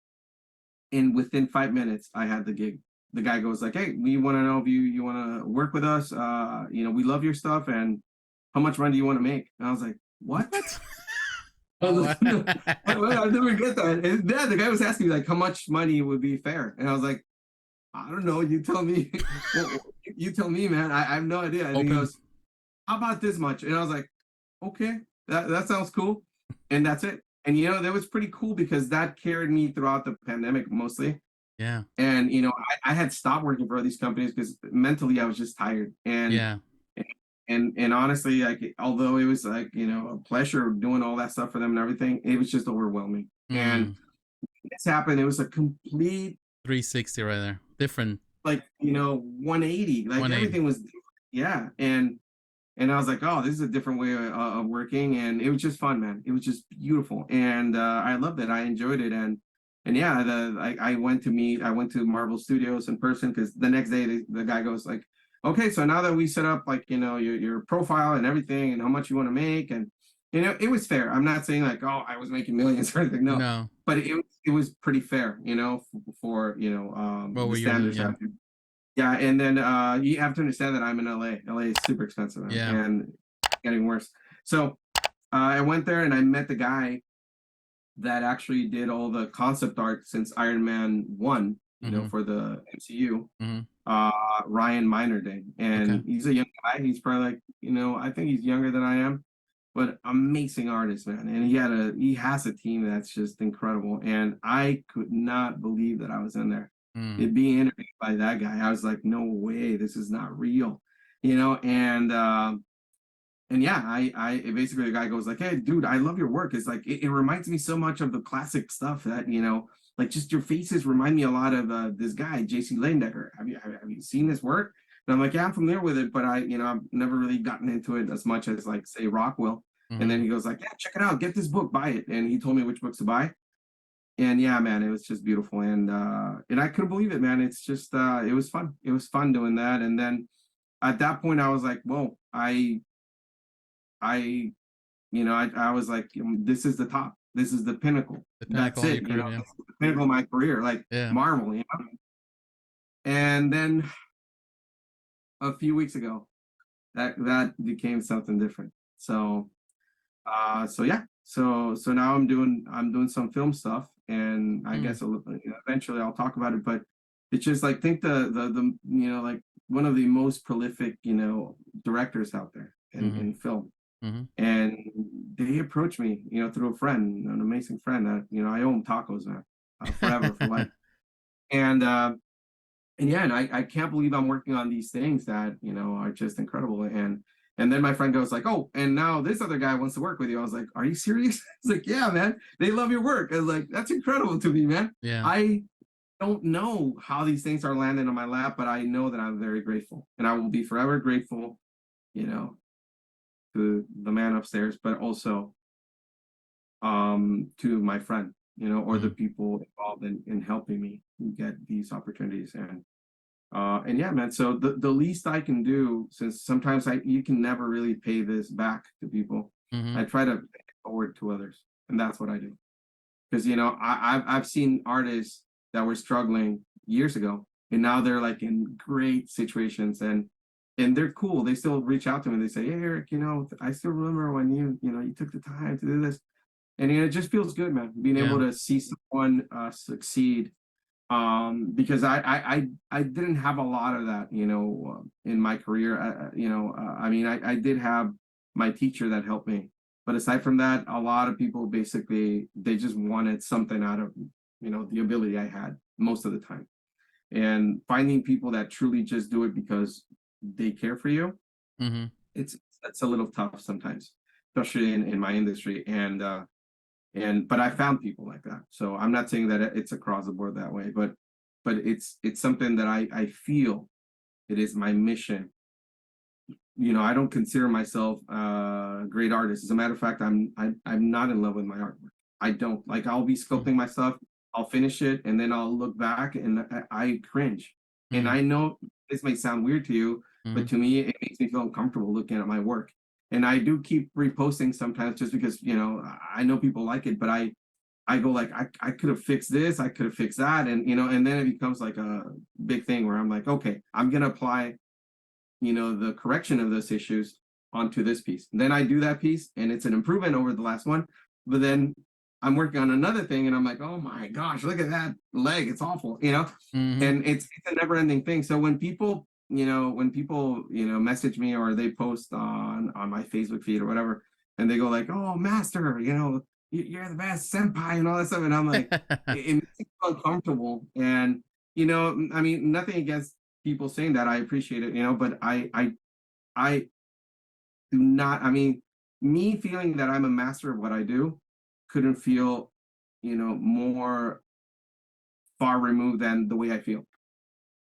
and within 5 minutes, I had the gig. The guy goes like, hey, we want to know if you want to work with us. We love your stuff, and how much money do you want to make? And I was like, what? I was like, no, I'll never get that. And then the guy was asking me like, how much money would be fair? And I was like, I don't know. You tell me. You tell me, man. I have no idea. And he goes, how about this much? And I was like, okay, that sounds cool. And that's it. And that was pretty cool because that carried me throughout the pandemic mostly. Yeah. And I had stopped working for these companies because mentally I was just tired. And yeah. And honestly, like, although it was like, a pleasure doing all that stuff for them and everything, it was just overwhelming. And this happened. It was a complete 360 right there. Different. Like, 180. Like 180. Everything was, yeah. And I was like, oh, this is a different way of working. And it was just fun, man. It was just beautiful. And I loved it. I enjoyed it. And yeah, I went to Marvel Studios in person because the next day the guy goes like, okay, so now that we set up like, your profile and everything and how much you want to make, and, it was fair. I'm not saying like, oh, I was making millions or anything. No. But it was pretty fair, for, the standards out there. Yeah. And then you have to understand that I'm in LA. LA is super expensive, and getting worse. So I went there and I met the guy that actually did all the concept art since Iron Man 1, for the MCU. Ryan Minerday, and he's a young guy. He's probably like, I think he's younger than I am, but amazing artist, man. And he has a team that's just incredible. And I could not believe that I was in there. Being interviewed by that guy, I was like, no way, this is not real, and yeah, I basically, the guy goes like, hey, dude, I love your work. It's like, it reminds me so much of the classic stuff that, like just your faces remind me a lot of this guy, JC Landecker. Have you seen his work? And I'm like, yeah, I'm familiar with it, but I've never really gotten into it as much as like, say, Rockwell. And then he goes like, yeah, check it out, get this book, buy it. And he told me which books to buy. And yeah, man, it was just beautiful. And I couldn't believe it, man. It's just, it was fun. It was fun doing that. And then at that point I was like, whoa, I was like, this is the top. This is the pinnacle. That's it. Career, this is the pinnacle of my career, like Marvel. And then a few weeks ago, that became something different. So yeah. So now I'm doing some film stuff, and I guess eventually I'll talk about it. But it's just like, think the like one of the most prolific directors out there in film. And they approached me, through a friend, an amazing friend that, I owe him tacos, man, forever for life. And yeah, and I can't believe I'm working on these things that, are just incredible. And then my friend goes like, oh, and now this other guy wants to work with you. I was like, are you serious? He's like, yeah, man, they love your work. I was like, that's incredible to me, man. Yeah. I don't know how these things are landing on my lap, but I know that I'm very grateful, and I will be forever grateful, to the man upstairs, but also to my friend, or the people involved in helping me get these opportunities. And yeah, man, so the least I can do, since sometimes you can never really pay this back to people, I try to pay it forward to others, and that's what I do. Because I've seen artists that were struggling years ago, and now they're like in great situations, and they're cool. They still reach out to me. They say, hey, Erick, I still remember when you took the time to do this. And it just feels good, man, being able to see someone succeed. Because I didn't have a lot of that, in my career. I mean, I did have my teacher that helped me. But aside from that, a lot of people basically, they just wanted something out of, the ability I had most of the time. And finding people that truly just do it because they care for you, It's a little tough sometimes, especially in my industry. But I found people like that. So I'm not saying that it's across the board that way, but it's something that I feel it is my mission. I don't consider myself a great artist. As a matter of fact, I'm not in love with my artwork. I don't like. I'll be sculpting my stuff. I'll finish it, and then I'll look back and I cringe. And I know this may sound weird to you, but to me, it makes me feel uncomfortable looking at my work. And I do keep reposting sometimes just because, I know people like it, but I go like, I could have fixed this, I could have fixed that. And, and then it becomes like a big thing where I'm like, okay, I'm going to apply, the correction of those issues onto this piece. And then I do that piece and it's an improvement over the last one. But then I'm working on another thing and I'm like, oh my gosh, look at that leg. It's awful, and it's a never ending thing. So when people message me or they post on my Facebook feed or whatever, and they go like, oh, master, you're the best, senpai, and all that stuff. And I'm like, it makes me feel uncomfortable. And, I mean, nothing against people saying that. I appreciate it, but I do not, I mean, me feeling that I'm a master of what I do couldn't feel, more far removed than the way I feel.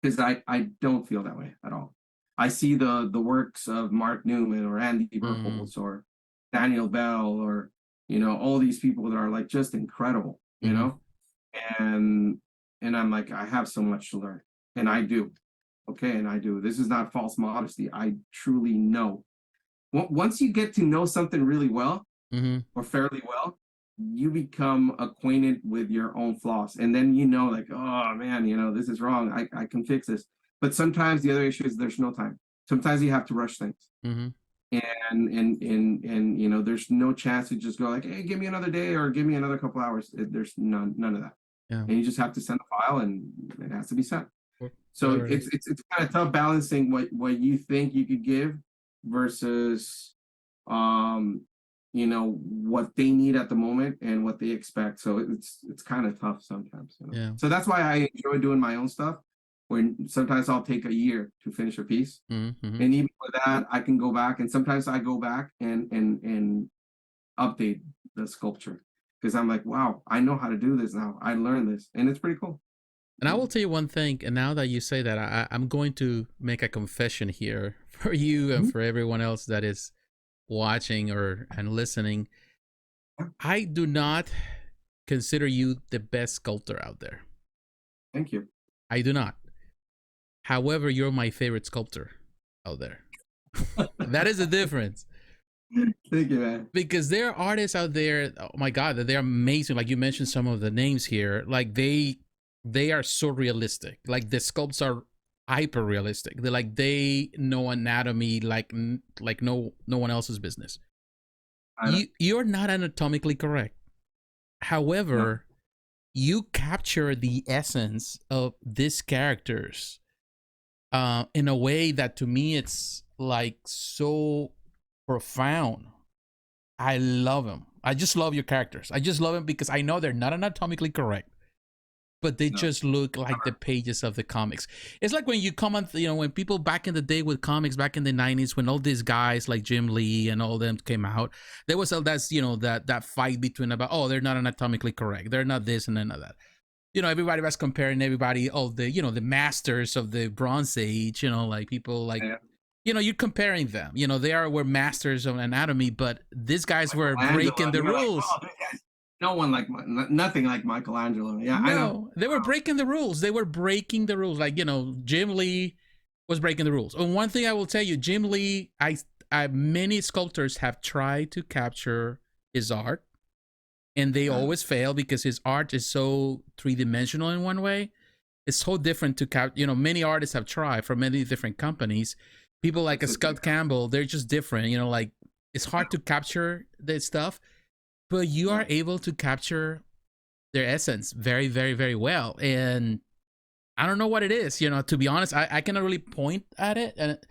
Because I don't feel that way at all. I see the works of Mark Newman or Andy Burkholz or Daniel Bell or, all these people that are like just incredible, and I'm like, I have so much to learn, and I do. Okay, and I do. This is not false modesty. I truly know. Once you get to know something really well or fairly well, you become acquainted with your own flaws, and then like, oh man, this is wrong. I can fix this. But sometimes the other issue is there's no time. Sometimes you have to rush things, and there's no chance to just go like, hey, give me another day or give me another couple hours. There's none of that. Yeah. And you just have to send a file, and it has to be sent. So it's kind of tough balancing what you think you could give versus what they need at the moment and what they expect. So it's kind of tough sometimes. Yeah. So that's why I enjoy doing my own stuff, where sometimes I'll take a year to finish a piece. And even with that, I can go back, and sometimes I go back and update the sculpture, because I'm like, wow, I know how to do this now. I learned this, and it's pretty cool. And I will tell you one thing, and now that you say that, I'm going to make a confession here for you and for everyone else that is watching and listening. I do not consider you the best sculptor out there. Thank you. I do not. However, you're my favorite sculptor out there. That is the difference. Thank you, man. Because there are artists out there, oh my God, that they're amazing. Like you mentioned some of the names here. Like they are so realistic. Like the sculpts are hyper realistic. They're like, they know anatomy like no one else's business. You're not anatomically correct. However, you capture the essence of these characters in a way that to me it's like so profound. I love them. I just love your characters. I just love them because I know they're not anatomically correct, but they just look like the pages of the comics. It's like when you comment, when people back in the day with comics, back in the 90s, when all these guys like Jim Lee and all them came out, there was that fight between about, oh, they're not anatomically correct. They're not this and they're not that. Everybody was comparing everybody, the masters of the Bronze Age, like people like, you're comparing them. They were masters of anatomy, but these guys were breaking the rules. Like, oh, no one nothing like Michelangelo. Yeah, no, I know. They were breaking the rules. They were breaking the rules. Like, Jim Lee was breaking the rules. And one thing I will tell you, Jim Lee, many sculptors have tried to capture his art, and they always fail because his art is so three-dimensional in one way. It's so different to many artists have tried from many different companies. People like a Scott Campbell, they're just different. Like it's hard to capture this stuff. But you are able to capture their essence very, very, very well. And I don't know what it is, to be honest. I cannot really point at it.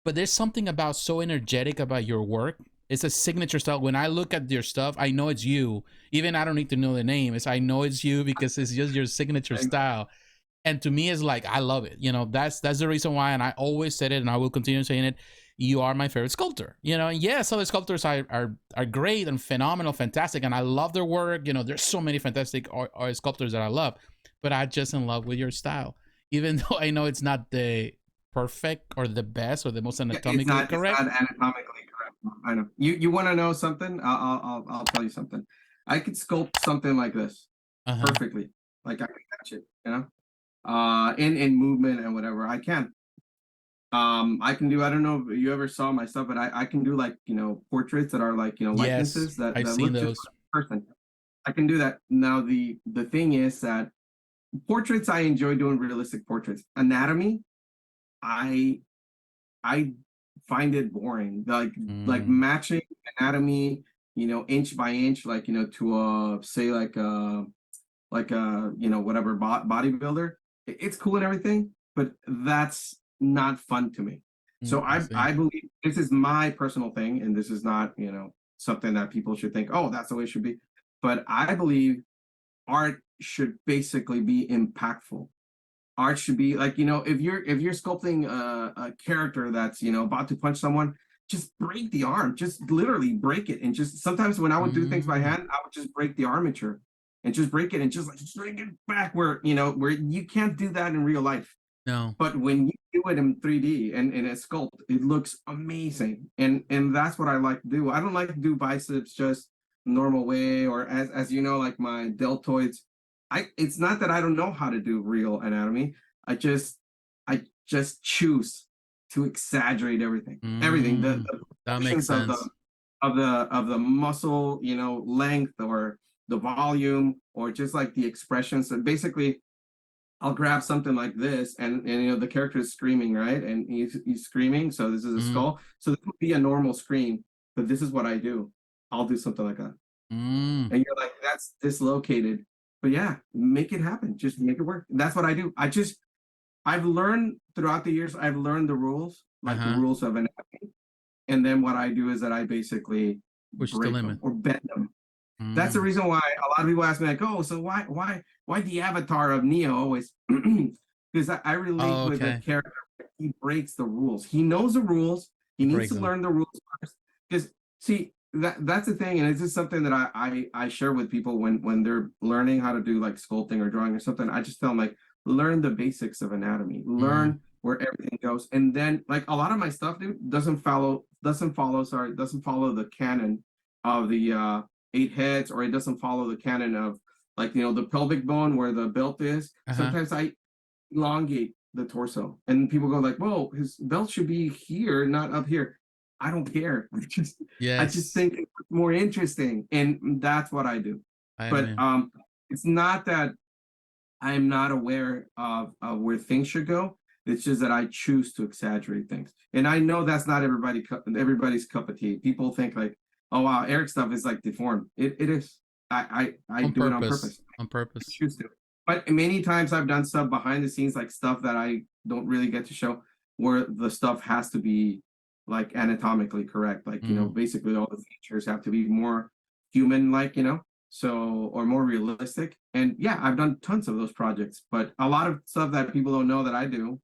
But there's something about so energetic about your work. It's a signature style. When I look at your stuff, I know it's you. Even I don't need to know the name. I know it's you because it's just your signature style. And to me, it's like, I love it. That's the reason why. And I always said it, and I will continue saying it. you are my favorite sculptor. And yes, other sculptors are great and phenomenal, fantastic, and I love their work. There's so many fantastic art sculptors that I love, but I'm just in love with your style, even though I know it's not the perfect or the best or the most anatomically correct. It's not anatomically correct. I know. You want to know something? I'll tell you something. I could sculpt something like this perfectly. Like I can catch it, in movement and whatever I can. I can do, I don't know if you ever saw my stuff, but I can do like, portraits that are like, likenesses that I've that seen look those. just like a person. I can do that. Now the thing is that portraits, I enjoy doing realistic portraits. Anatomy, I find it boring. Like matching anatomy, inch by inch, like, to say like whatever bodybuilder. It's cool and everything, but that's not fun to me. So I believe this is my personal thing, and this is not, something that people should think, oh, that's the way it should be. But I believe art should basically be impactful. Art should be like, if you're sculpting a character that's, about to punch someone, just break the arm, just literally break it. And just sometimes when I would do things by hand, I would just break the armature and just break it and just like bring it back where, where you can't do that in real life. No. But when you do it in 3D and in a sculpt, it looks amazing. And that's what I like to do. I don't like to do biceps just normal way, or as like my deltoids. It's not that I don't know how to do real anatomy. I just choose to exaggerate everything. Everything. The that makes sense. Of the muscle, length, or the volume, or just like the expression. So basically, I'll grab something like this, and the character is screaming, right? And he's screaming. So this is a skull. So this would be a normal scream, but this is what I do. I'll do something like that. And you're like, that's dislocated. But yeah, make it happen. Just make it work. That's what I do. I've learned throughout the years, I've learned the rules, like the rules of anatomy. And then what I do is that I basically push break the limit them or bend them. That's the reason why a lot of people ask me, like, oh, so why the avatar of Neo always? Because I relate with the character. He breaks the rules. He knows the rules. He needs to learn the rules first. Because see, that's the thing, and it's just something that I share with people when they're learning how to do like sculpting or drawing or something. I just tell them, like, learn the basics of anatomy. Learn where everything goes, and then like a lot of my stuff, dude, doesn't follow the canon of the 8 heads, or it doesn't follow the canon of, like, the pelvic bone where the belt is. Sometimes I elongate the torso, and people go like, whoa, his belt should be here, not up here. I don't care. I just think it's more interesting, and that's what I do. But it's not that I'm not aware of where things should go. It's just that I choose to exaggerate things, and I know that's not everybody's cup of tea. People think like, oh wow, Eric stuff is like deformed. It is. I do it on purpose. On purpose. I choose to. But many times I've done stuff behind the scenes, like stuff that I don't really get to show, where the stuff has to be like anatomically correct. Like, basically all the features have to be more human-like, so, or more realistic. And yeah, I've done tons of those projects, but a lot of stuff that people don't know that I do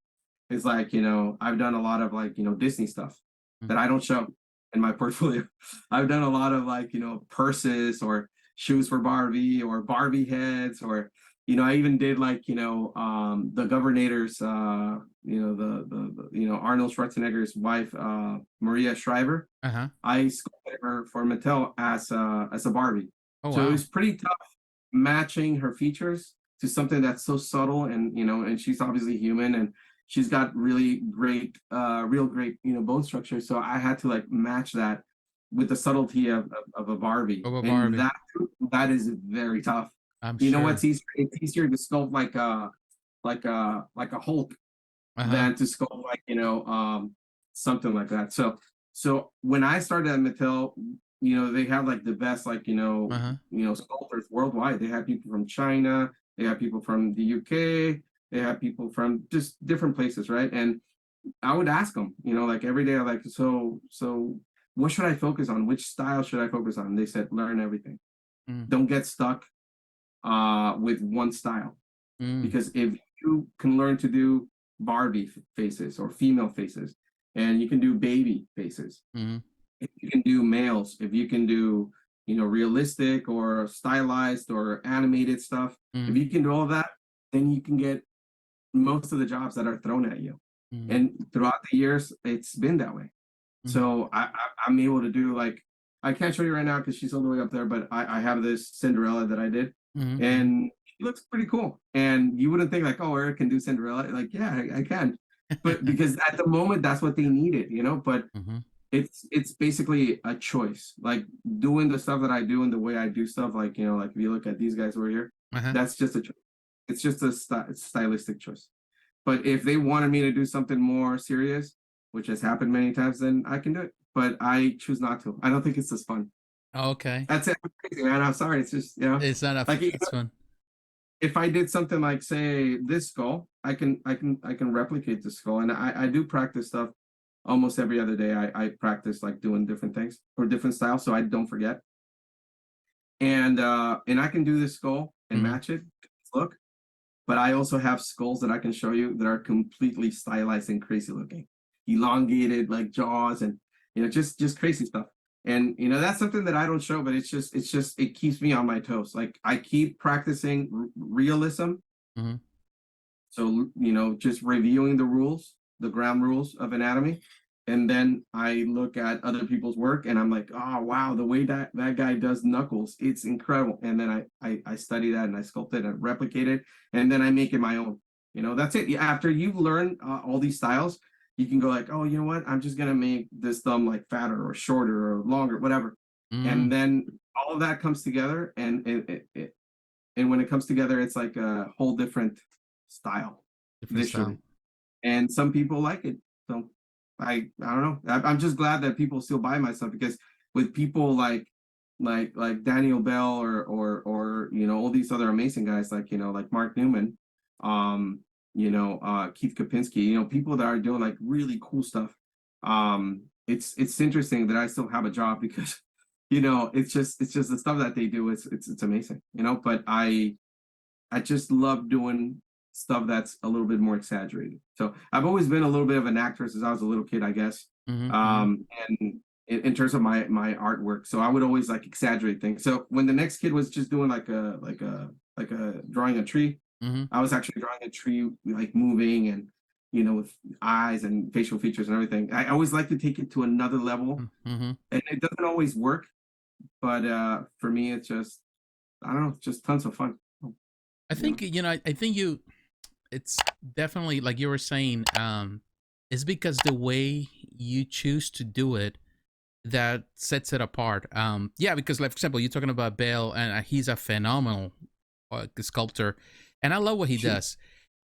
is like, I've done a lot of like, Disney stuff that I don't show in my portfolio. I've done a lot of like, purses or shoes for Barbie, or Barbie heads, or, I even did like, the Governator's, the Arnold Schwarzenegger's wife, Maria Shriver. I sculpted her for Mattel as a Barbie. So it was pretty tough matching her features to something that's so subtle, and and she's obviously human, and she's got really great, real great, bone structure. So I had to like match that with the subtlety of a Barbie. And that is very tough. What's easier? It's easier to sculpt like a Hulk than to sculpt like something like that. So when I started at Mattel, they have like the best, like, sculptors worldwide. They have people from China, they have people from the UK, they have people from just different places, right? And I would ask them, like every day, I'm like, so what should I focus on? Which style should I focus on? And they said, learn everything. Don't get stuck with one style. Because if you can learn to do Barbie faces or female faces, and you can do baby faces. Mm-hmm. If you can do males, if you can do, realistic or stylized or animated stuff, Mm-hmm. if you can do all that, then you can get most of the jobs that are thrown at you. Mm-hmm. And throughout the years, it's been that way. Mm-hmm. So I'm able to do, like, I can't show you right now because she's all the way up there, but I have this Cinderella that I did, Mm-hmm. and it looks pretty cool. And you wouldn't think like, oh, Eric can do Cinderella. Like, yeah, I can. But because at the moment, that's what they needed, But Mm-hmm. it's basically a choice. Like doing the stuff that I do and the way I do stuff, like, like if you look at these guys over here, Uh-huh. that's just a choice. It's just a stylistic choice. But if they wanted me to do something more serious, which has happened many times, then I can do it. But I choose not to. I don't think it's as fun. Okay. That's it. I'm crazy, man. I'm sorry. It's just, It's not like, it's fun. if I did something like, say, this skull, I can replicate the skull, and I do practice stuff almost every other day. I practice like doing different things or different styles, so I don't forget. And I can do this skull and match it. Look. But I also have skulls that I can show you that are completely stylized and crazy looking, elongated like jaws, and just crazy stuff. And that's something that I don't show, but it's just it keeps me on my toes. Like I keep practicing realism. Mm-hmm. So just reviewing the ground rules of anatomy, and then I look at other people's work and I'm like, oh wow, the way that guy does knuckles, it's incredible. And then I study that and I sculpt it and replicate it, and then I make it my own. That's it. After you learn all these styles, you can go like, oh, you know what? I'm just gonna make this thumb like fatter or shorter or longer, whatever. And then all of that comes together, and when it comes together, it's like a whole different style visually. And some people like it. So I don't know. I'm just glad that people still buy my stuff, because with people like Daniel Bell or all these other amazing guys like like Mark Newman, Keith Kopinski, people that are doing like really cool stuff. It's interesting that I still have a job because it's just the stuff that they do. It's amazing, but I just love doing stuff that's a little bit more exaggerated. So I've always been a little bit of an actor since I was a little kid, I guess. And in terms of my artwork, so I would always like exaggerate things. So when the next kid was just doing like a drawing a tree, I was actually drawing a tree like moving and with eyes and facial features and everything. I always like to take it to another level, and it doesn't always work, but for me it's just, I don't know, it's just tons of fun. I think I think it's definitely like you were saying, it's because the way you choose to do it that sets it apart. Because like for example, you're talking about Bale, and he's a phenomenal sculptor, and I love what he does,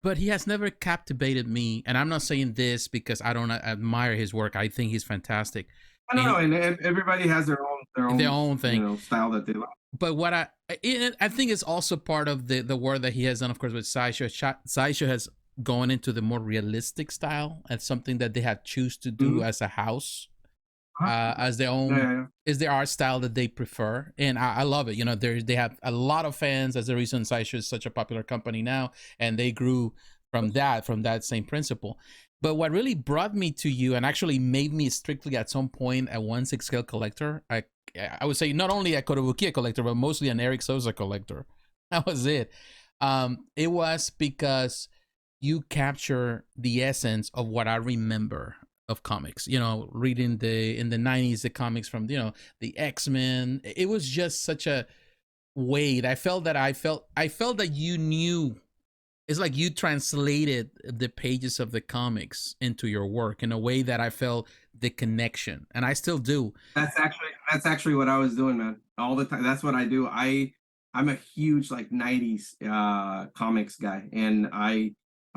but he has never captivated me. And I'm not saying this because I don't admire his work. I think he's fantastic. I don't know, and everybody has their own thing, style that they like. But what I think is also part of the work that he has done, of course, with Sideshow. Sideshow has gone into the more realistic style, and something that they have choose to do as a house, as their own, is their art style that they prefer, and I love it. They have a lot of fans. That's the reason Sideshow is such a popular company now, and they grew from that same principle. But what really brought me to you, and actually made me strictly at some point a 1/6 scale collector, I would say not only a Kotobukiya collector, but mostly an Erick Sosa collector. That was it. It was because you capture the essence of what I remember of comics. Reading in the 90s, the comics from the X-Men. It was just such a weight. I felt that you knew. It's like you translated the pages of the comics into your work in a way that I felt the connection, and I still do. That's actually what I was doing, man, all the time. That's what I do. I'm a huge like 90s comics guy, and I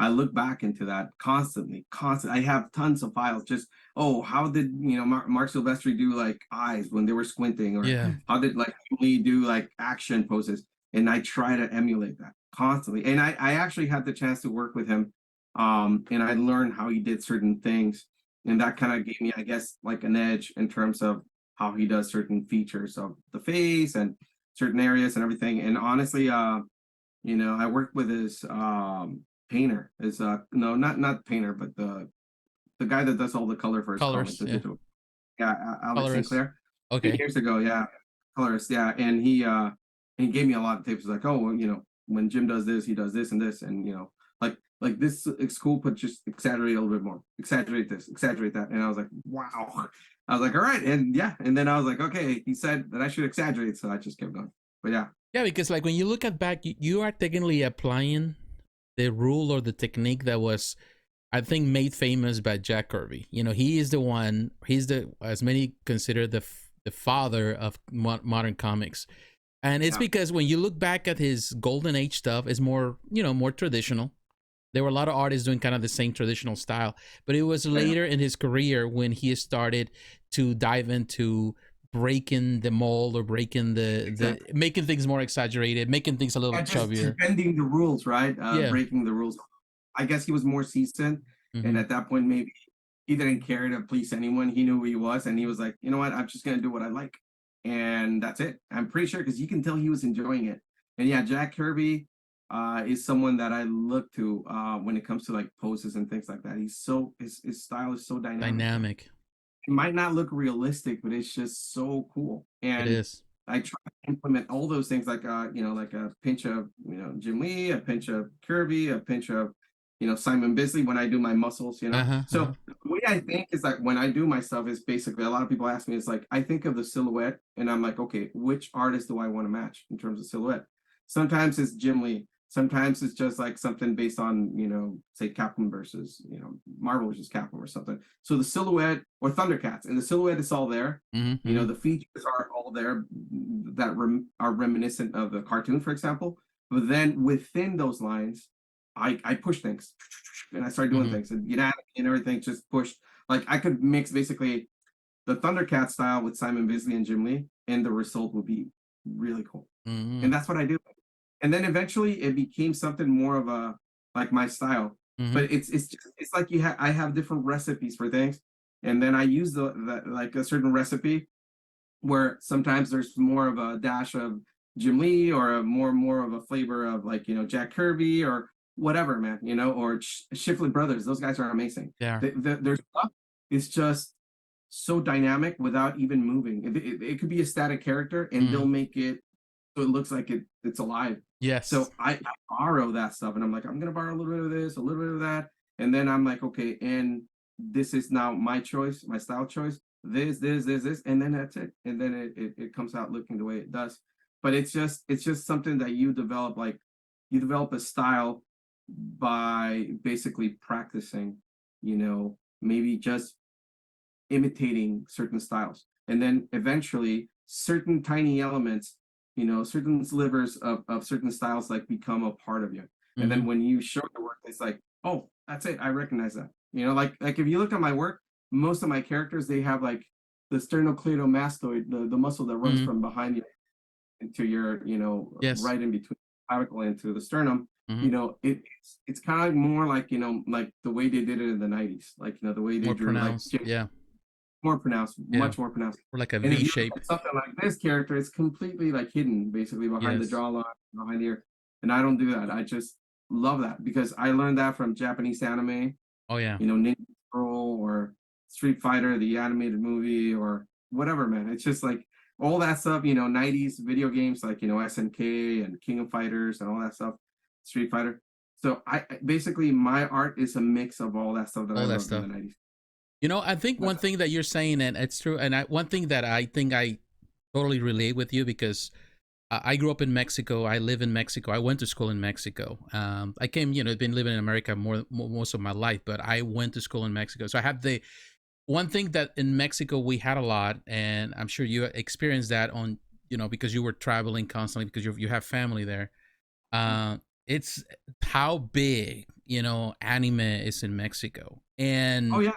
look back into that constantly. I have tons of files. Just, how did Mark Silvestri do like eyes when they were squinting, or how did like Lee do like action poses, and I try to emulate that constantly. And I actually had the chance to work with him, and I learned how he did certain things, and that kind of gave me, I guess, like an edge in terms of how he does certain features of the face and certain areas and everything. And honestly, I worked with his painter, his no, not painter, but the the guy that does all the color for his comics, Colors, the yeah. digital. Yeah, Alex Colorist. Sinclair. Okay. Years ago, yeah, colorist, yeah, and he gave me a lot of tips. Like, oh, well, when Jim does this, he does this and this, and like this is cool, but just exaggerate a little bit more. Exaggerate this, exaggerate that, and I was like, wow. I was like, all right, and yeah, and then I was like, okay, he said that I should exaggerate, so I just kept going. But yeah. Yeah, because like when you look at back, you are technically applying the rule or the technique that was, I think, made famous by Jack Kirby. He is the one. He's the, as many consider, the father of modern comics, and it's because when you look back at his golden age stuff, it's more more traditional. There were a lot of artists doing kind of the same traditional style, but it was later in his career when he started to dive into breaking the mold or breaking the making things more exaggerated, making things a little chubbier, bending the rules, right? Yeah. Breaking the rules. I guess he was more seasoned, and at that point, maybe he didn't care to please anyone. He knew who he was, and he was like, you know what? I'm just gonna do what I like, and that's it. I'm pretty sure because you can tell he was enjoying it. And yeah, Jack Kirby is someone that I look to when it comes to like poses and things like that. His style is so dynamic. It might not look realistic, but it's just so cool. And it is. I try to implement all those things like like a pinch of Jim Lee, a pinch of Kirby, a pinch of Simon Bisley when I do my muscles. So the way I think is like when I do my stuff is basically, a lot of people ask me, it's like I think of the silhouette and I'm like, okay, which artist do I want to match in terms of silhouette? Sometimes it's Jim Lee. Sometimes it's just like something based on, say Capcom versus, Marvel versus Capcom or something. So the silhouette, or Thundercats, and the silhouette is all there. The features are all there that are reminiscent of the cartoon, for example. But then within those lines, I push things and I start doing things, and and everything just pushed. Like I could mix basically the Thundercat style with Simon Bisley and Jim Lee, and the result would be really cool. And that's what I do. And then eventually it became something more of a like my style. But it's like I have different recipes for things, and then I use the like a certain recipe where sometimes there's more of a dash of Jim Lee or a more of a flavor of like Jack Kirby or whatever, man, or Shiflett Brothers. Those guys are amazing. Yeah. Their stuff is just so dynamic without even moving. It could be a static character, and they'll make it so it looks like it's alive. Yes. So I borrow that stuff, and I'm like, I'm gonna borrow a little bit of this, a little bit of that, and then I'm like, okay, and this is now my choice, my style choice. This, and then that's it. And then it comes out looking the way it does. But it's just something that you develop. Like you develop a style by basically practicing, maybe just imitating certain styles, and then eventually certain tiny elements, certain slivers of certain styles like become a part of you. And then when you show your work, it's like, oh, that's it, I recognize that. Like if you look at my work, most of my characters, they have like the sternocleidomastoid, the muscle that runs from behind you into your right in between the clavicle into the sternum. It's kind of like more like like the way they did it in the 90s, like the way they more drew pronounced, like more pronounced, much more pronounced, or like a V shape. Something like this character is completely like hidden basically behind the jawline, behind the ear, and I don't do that. I just love that because I learned that from Japanese anime. Oh yeah. Ninja Scroll or Street Fighter, the animated movie, or whatever, man. It's just like all that stuff, 90s video games like, SNK and King of Fighters and all that stuff, Street Fighter. So I basically, my art is a mix of all that stuff that I loved in the 90s. I think one thing that you're saying, and it's true, and one thing that I think I totally relate with you, because I grew up in Mexico. I live in Mexico. I went to school in Mexico. I came, been living in America most of my life, but I went to school in Mexico. So I have the one thing that in Mexico we had a lot, and I'm sure you experienced that on, because you were traveling constantly because you have family there. It's how big, anime is in Mexico. And oh yeah.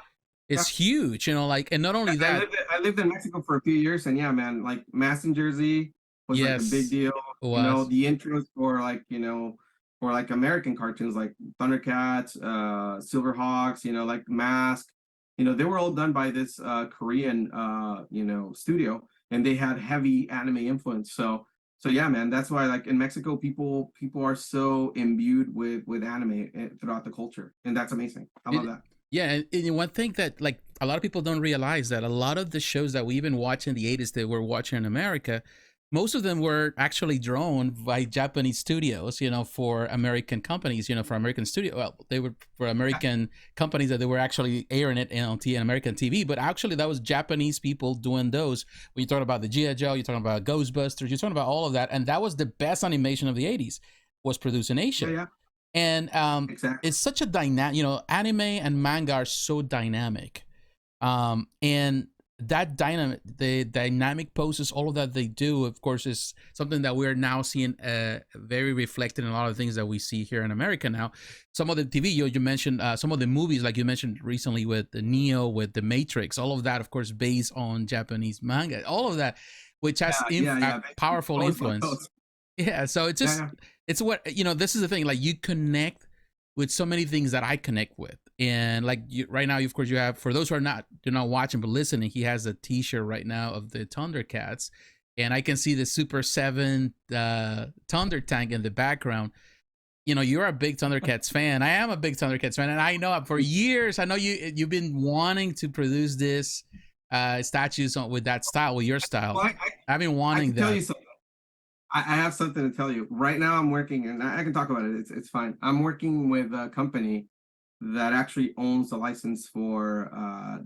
It's huge, like, and not only that. I lived in Mexico for a few years, and yeah, man, like Mass in Jersey was like a big deal. The intros for like, for like American cartoons like Thundercats, Silverhawks, like Mask, they were all done by this Korean studio, and they had heavy anime influence. So yeah, man, that's why like in Mexico, people are so imbued with anime throughout the culture, and that's amazing. I love that. Yeah, and one thing that like a lot of people don't realize that a lot of the shows that we even watch in the 80s that we're watching in America, most of them were actually drawn by Japanese studios, for American companies, for American studio. Well, they were for American companies that they were actually airing it on American TV, but actually that was Japanese people doing those. When you talk about the G.I. Joe, you're talking about Ghostbusters, you're talking about all of that, and that was the best animation of the 80s was produced in Yeah, Asia. yeah, And exactly. it's such a dynamic, anime and manga are so dynamic, and that dynamic, the dynamic poses, all of that they do, of course, is something that we're now seeing very reflected in a lot of things that we see here in America now. Some of the TV you mentioned, some of the movies like you mentioned recently with the Neo, with the Matrix, all of that, of course, based on Japanese manga, all of that, which has Yeah, yeah, a yeah. powerful Always love influence. those. Yeah, so it's Yeah, just yeah. it's what this is the thing. Like you connect with so many things that I connect with, and like right now, of course, you have for those who are not watching but listening, he has a T-shirt right now of the Thundercats, and I can see the Super Seven Thunder Tank in the background. You're a big Thundercats fan. I am a big Thundercats fan, and I know for years, I know you've been wanting to produce this statues with that style, with your style. Well, I've been I wanting can tell that. you something. I have something to tell you. Right now, I'm working, and I can talk about it. It's fine. I'm working with a company that actually owns the license for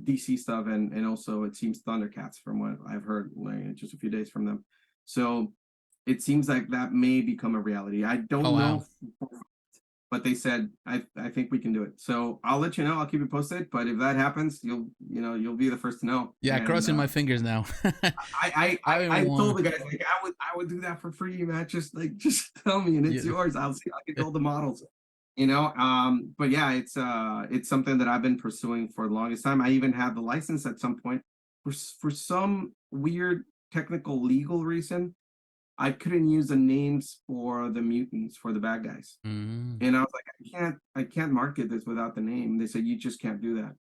DC stuff, and also it seems Thundercats, from what I've heard like, just a few days from them. So it seems like that may become a reality. I Oh don't wow. know, but they said I think we can do it. So I'll let you know. I'll keep you posted. But if that happens, you'll be the first to know. Yeah, And crossing my fingers now. I've been I told one. the guys like I would do that for free, man. Just tell me and it's Yeah. yours. I can build the models. But yeah, it's something that I've been pursuing for the longest time. I even had the license at some point. For some weird technical legal reason, I couldn't use the names for the mutants, for the bad guys. Mm. And I was like, I can't market this without the name. They said you just can't do that.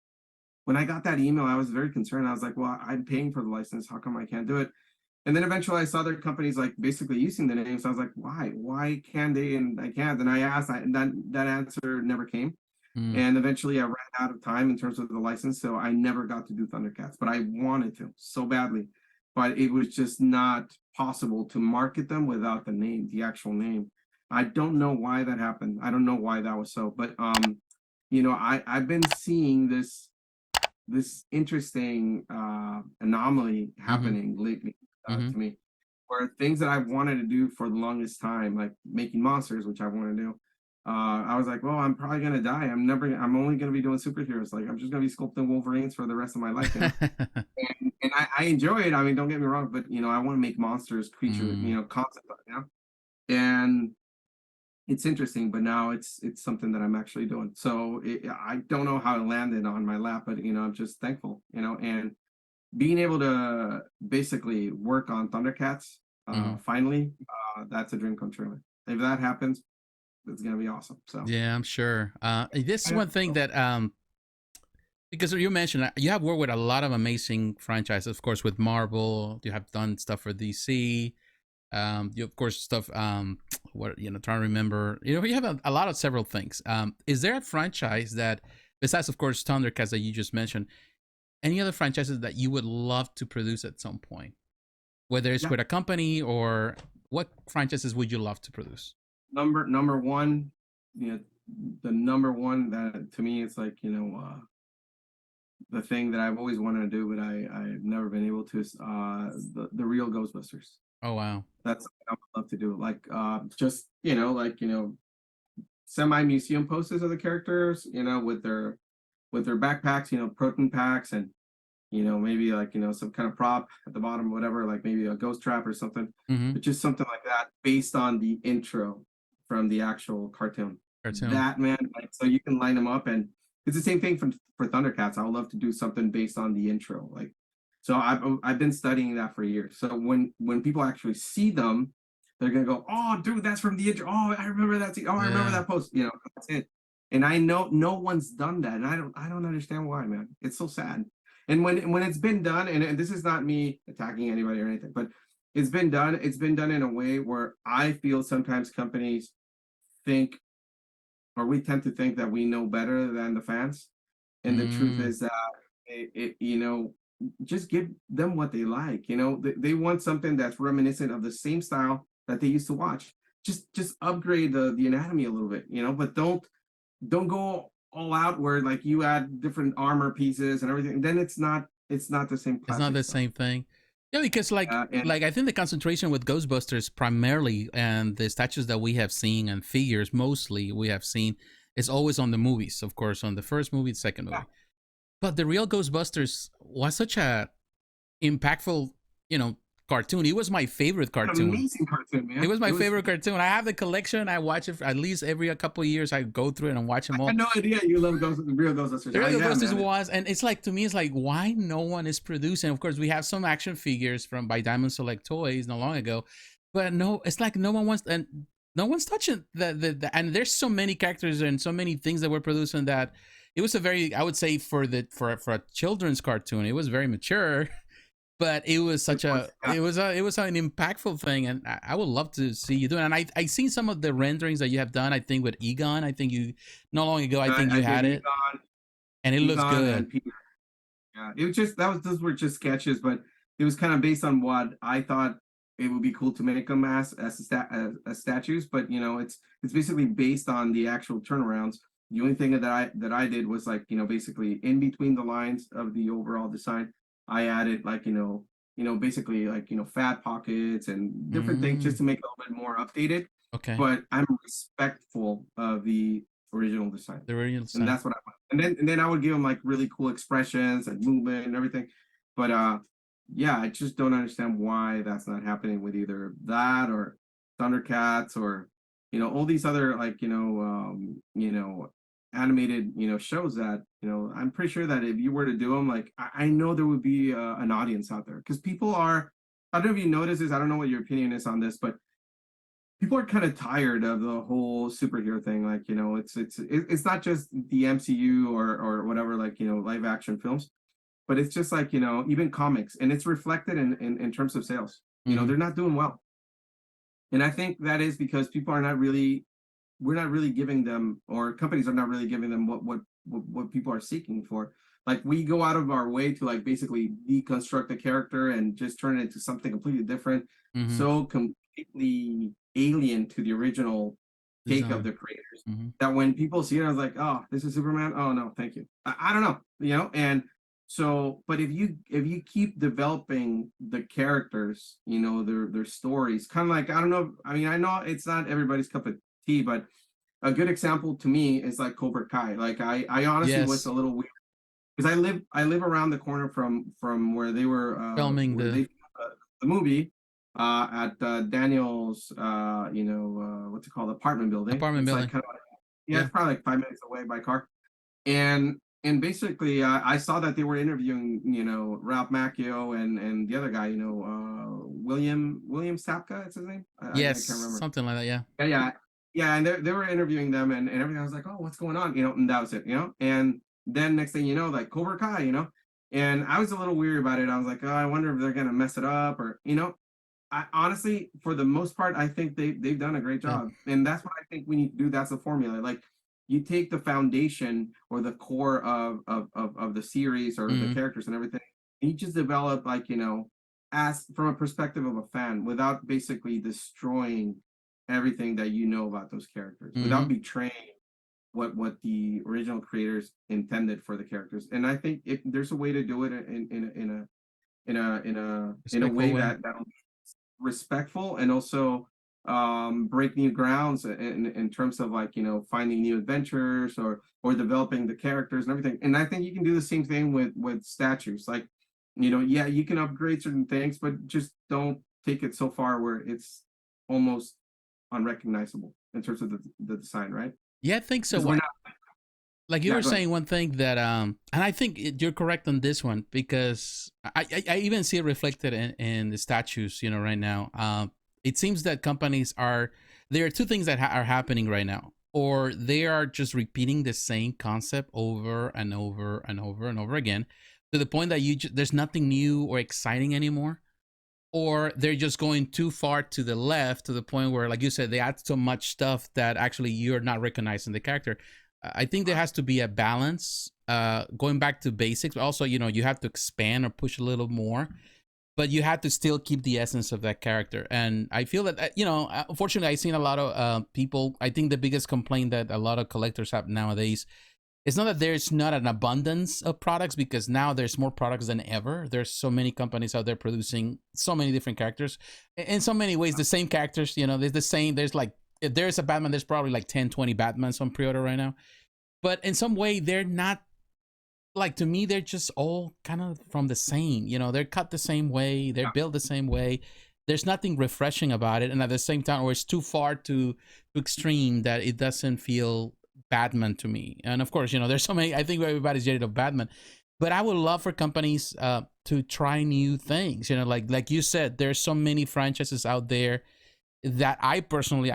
When I got that email, I was very concerned. I was like, well, I'm paying for the license. How come I can't do it? And then eventually I saw their companies like basically using the name. So I was like, why? Why can they and I can't? And I asked, and that answer never came. Mm. And eventually I ran out of time in terms of the license. So I never got to do Thundercats, but I wanted to so badly. But it was just not possible to market them without the name, the actual name. I don't know why that happened. I don't know why that was so, but I've been seeing this interesting anomaly Mm-hmm. happening lately Mm-hmm. to me, where things that I wanted to do for the longest time, like making monsters, which I want to do, I was like, well, I'm probably gonna die. I'm only gonna be doing superheroes. Like I'm just gonna be sculpting Wolverines for the rest of my life. And I enjoy it. I mean, don't get me wrong, but I want to make monsters, creatures, Mm. concept art. And it's interesting, but now it's something that I'm actually doing. So I don't know how it landed on my lap, but I'm just thankful, and being able to basically work on Thundercats, Mm-hmm. finally, that's a dream come true. If that happens, it's gonna be awesome. So Yeah, I'm sure. This is I one thing that because you mentioned you have worked with a lot of amazing franchises, of course, with Marvel. You have done stuff for DC. You of course stuff. What trying to remember. You have a lot of several things. Is there a franchise that, besides of course Thundercats that you just mentioned, any other franchises that you would love to produce at some point, whether it's yeah, with a company or what franchises would you love to produce? number one, you know, the number one that to me it's like the thing that I've always wanted to do, but I've never been able to is the real Ghostbusters. Oh wow. That's what I would love to do. Like just semi museum posters of the characters, with their backpacks, protein packs, and maybe like some kind of prop at the bottom, whatever, like maybe a ghost trap or something, Mm-hmm. but just something like that based on the intro from the actual cartoon. Cartoon. That man, like so you can line them up, and it's the same thing for Thundercats. I would love to do something based on the intro, like so I've been studying that for years. So when people actually see them, they're gonna go, oh dude, that's from the intro. Oh, I remember that. Oh, I remember Yeah. that post. That's it. And I know no one's done that, and I don't understand why, man. It's so sad. And when it's been done, and this is not me attacking anybody or anything, but it's been done in a way where I feel sometimes companies think, or we tend to think that we know better than the fans. And the truth is that you know, just give them what they like. You know, they want something that's reminiscent of the same style that they used to watch. Just upgrade the anatomy a little bit, you know, but don't go all out where like you add different armor pieces and everything. Then it's not the same It's not classic the stuff. same thing. Yeah, because like I think the concentration with Ghostbusters primarily and the statues that we have seen and figures mostly we have seen is always on the movies, of course, on the first movie, the second Yeah, movie. But the real Ghostbusters was such a impactful, you know, cartoon. It was my favorite an cartoon. amazing cartoon, It man. was my It was. favorite cartoon. I have the collection. I watch it at least every a couple of years. I go through it and watch them I had all. no idea you love the real Ghostbusters. The Oh real yeah, Ghostbusters man. was, and it's like to me, it's like why no one is producing. Of course, we have some action figures from by Diamond Select Toys not long ago, but no, it's like no one wants and no one's touching the and there's so many characters and so many things that we're producing that it was a very I would say for a children's cartoon, it was very mature. But it was It such was, a yeah. it was an impactful thing, and I would love to see you do it. And I seen some of the renderings that you have done. I think with Egon, I think you not long ago. I think I you did had it, and it looks Egon good. and Peter. Yeah, it was just that was those were just sketches, but it was kind of based on what I thought it would be cool to make them as statues. But you know, it's basically based on the actual turnarounds. The only thing that I did was like basically in between the lines of the overall design, I added like basically like fat pockets and different things Mm, just to make it a little bit more updated. okay, But I'm respectful of the original design, the original and design. that's what I want. And then I would give them like really cool expressions and movement and everything. But yeah, I just don't understand why that's not happening with either that or Thundercats or all these other like animated shows that I'm pretty sure that if you were to do them, like I know there would be an audience out there because people are. I don't know if you notice this. I don't know what your opinion is on this, but people are kind of tired of the whole superhero thing. Like, it's not just the MCU or whatever, like, live action films, but it's just like, even comics, and it's reflected in terms of sales. Mm-hmm. They're not doing well. And I think that is because people are not really, we're not really giving them, or companies are not really giving them what people are seeking for. Like we go out of our way to like basically deconstruct the character and just turn it into something completely different, Mm-hmm. so completely alien to the original take of Design. the creators Mm-hmm. that when people see it, I was like, oh, this is Superman. Oh no, thank you. I don't know, and so, but if you keep developing the characters, their stories, kind of like I don't know. I mean, I know it's not everybody's cup of tea, but a good example to me is like Cobra Kai. Like I honestly was Yes, a little weird because I live around the corner from where they were filming where they the movie at Daniel's what's it called, apartment building. apartment It's like building. kind of like, yeah, Yeah. it's probably like 5 minutes away by car. And basically I saw that they were interviewing Ralph Macchio and the other guy, William Sapka, it's his name. I Yes, can't remember. something like that. Yeah. Yeah, and they were interviewing them and everything. I was like, oh, what's going on? And that was it. And then next thing you know, like Cobra Kai, and I was a little weary about it. I was like, oh, I wonder if they're gonna mess it up or I honestly, for the most part, I think they've done a great Yeah. job, and that's what I think we need to do. That's the formula. Like you take the foundation or the core of the series or the Mm-hmm. characters and everything, and you just develop like as from a perspective of a fan without basically destroying everything that you know about those characters, Mm-hmm. without betraying what the original creators intended for the characters. And I think if there's a way to do it in a Respectful way way. that'll respectful and also break new grounds in terms of like finding new adventures or developing the characters and everything. And I think you can do the same thing with statues. Like yeah, you can upgrade certain things, but just don't take it so far where it's almost unrecognizable in terms of the design, right? Yeah, I think Because so. we're not. Like you Yeah, were go ahead. saying one thing that and I think you're correct on this one because I even see it reflected in the statues right now. It seems that companies are there are two things that are happening right now, or they are just repeating the same concept over and over and over and over again to the point that there's nothing new or exciting anymore, or they're just going too far to the left to the point where, like you said, they add so much stuff that actually you're not recognizing the character. I think there has to be a balance, going back to basics, but also, you have to expand or push a little more, but you have to still keep the essence of that character. And I feel that, unfortunately, I've seen a lot of people. I think the biggest complaint that a lot of collectors have nowadays, it's not that there's not an abundance of products, because now there's more products than ever. There's so many companies out there producing so many different characters. In so many ways, the same characters, there's the same, there's like, if there's a Batman, there's probably like 10, 20 Batmans on pre-order right now. But in some way, they're not, like, to me, they're just all kind of from the same. They're cut the same way, they're built the same way. There's nothing refreshing about it. And at the same time, or it's too far to extreme that it doesn't feel Batman to me. And of course, there's so many, I think everybody's jaded of Batman. But I would love for companies to try new things. Like you said, there's so many franchises out there that I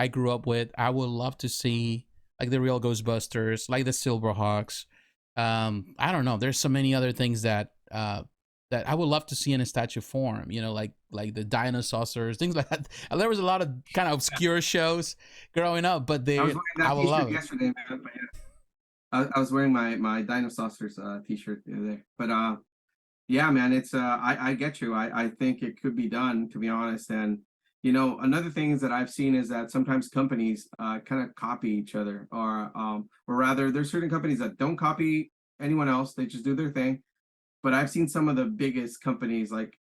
grew up with. I would love to see, like the real Ghostbusters, like the Silverhawks. I don't know. There's so many other things that I would love to see in a statue form. Like the dinosaurs, things like that. There was a lot of kind of obscure shows growing up, but I would love it. Yesterday, man, but yeah. I was wearing my dinosaurs t-shirt the other day. But yeah, man, it's I get you. I think it could be done, to be honest. And another thing is that I've seen is that sometimes companies kind of copy each other, or rather, there's certain companies that don't copy anyone else. They just do their thing. But I've seen some of the biggest companies, like,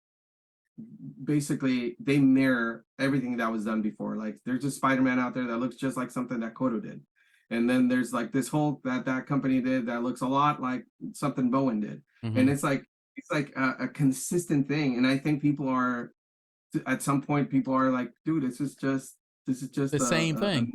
basically they mirror everything that was done before. Like, there's a Spider-Man out there that looks just like something that Koto did. And then there's like this Hulk that company did that looks a lot like something Bowen did. Mm-hmm. And it's like a consistent thing. And I think people are, at some point, people are like, dude, this is just the same thing.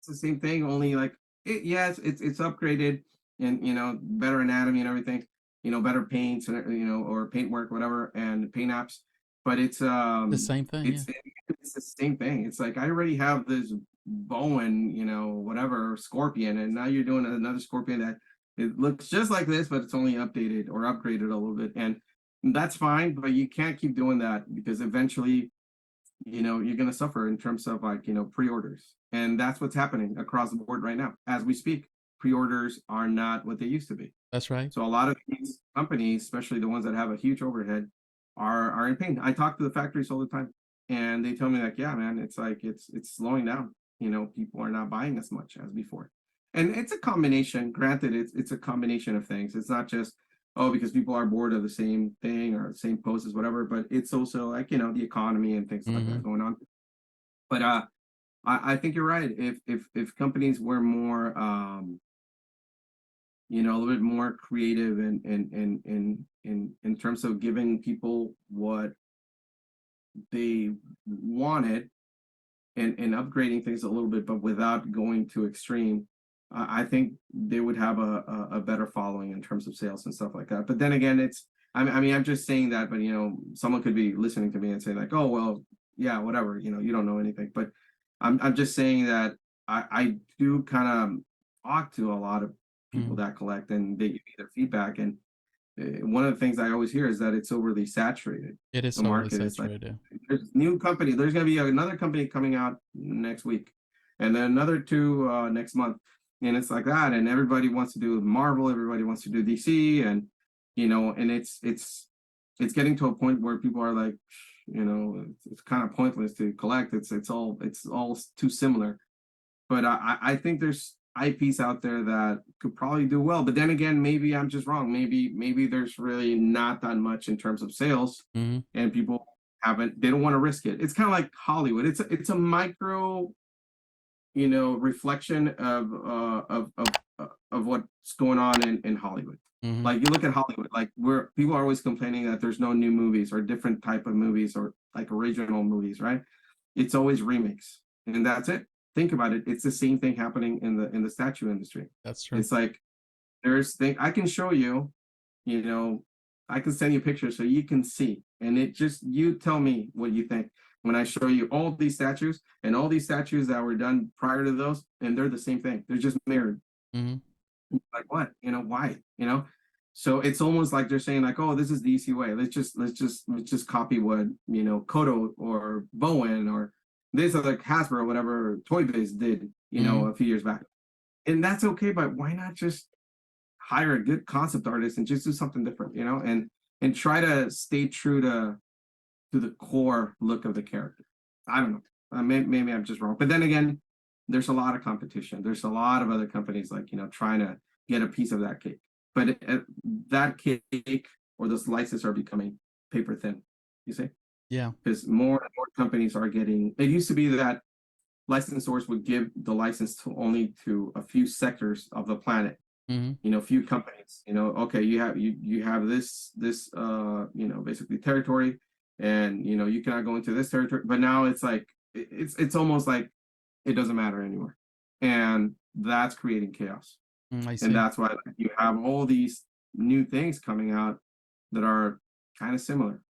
It's the same thing, only like it's upgraded, and better anatomy and everything, better paints and or paint work, whatever, and paint apps. But it's the same thing. It's the same thing. It's like, I already have this Bowen, whatever Scorpion, and now you're doing another Scorpion that it looks just like this, but it's only updated or upgraded a little bit, and that's fine. But you can't keep doing that, because eventually, you're going to suffer in terms of, like, pre-orders. And that's what's happening across the board right now. As we speak, pre-orders are not what they used to be. That's right. So a lot of these companies, especially the ones that have a huge overhead, are in pain. I talk to the factories all the time, and they tell me, like, yeah, man, it's like, it's slowing down. People are not buying as much as before. And it's a combination. Granted, it's a combination of things. It's not just, because people are bored of the same thing or the same poses, whatever, but it's also like, the economy and things like that going on. But I think you're right. If companies were more, a little bit more creative in terms of giving people what they wanted, and upgrading things a little bit, but without going too extreme, I think they would have a better following in terms of sales and stuff like that. But then again, I'm just saying that, but someone could be listening to me and say, like, oh, well, yeah, whatever, you don't know anything. But I'm just saying that I do kind of talk to a lot of people that collect, and they give me their feedback. And one of the things I always hear is that it's overly saturated. It is. The market is like, there's new company. There's going to be another company coming out next week, and then another two next month. And it's like that, and everybody wants to do Marvel, everybody wants to do DC, and and it's getting to a point where people are like, it's kind of pointless to collect. It's all too similar. But I think there's IPs out there that could probably do well. But then again, maybe I'm just wrong. Maybe there's really not that much in terms of sales, and people they don't want to risk it. It's kind of like Hollywood. It's a micro, reflection of what's going on in Hollywood. Like, you look at Hollywood, like, where people are always complaining that there's no new movies or different type of movies or like original movies, right? It's always remakes, and that's it. Think about it. It's the same thing happening in the statue industry. That's true. It's like, I can show you, I can send you pictures so you can see, and you tell me what you think. When I show you all these statues and all these statues that were done prior to those, and they're the same thing. They're just mirrored. Like, what? Why? So it's almost like they're saying, like, oh, this is the easy way. Let's just copy what Koto or Bowen or this other Hasbro or whatever Toy Biz did, a few years back. and that's okay, but why not just hire a good concept artist and just do something different, you know, and try to stay true to the core look of the character. I don't know. Maybe I'm just wrong, but then again, there's a lot of competition. There's a lot of other companies like, you know, trying to get a piece of that cake, but that cake or the slices are becoming paper thin. You see? Yeah. Because more and more companies are getting. It used to be that licensors would give the license to only to a few sectors of the planet. Mm-hmm. You know, few companies. You know, okay, you have this you know, basically territory, and you know you cannot go into this territory. But now it's like it's almost like it doesn't matter anymore, and that's creating chaos. I see. And that's why you have all these new things coming out that are kind of similar.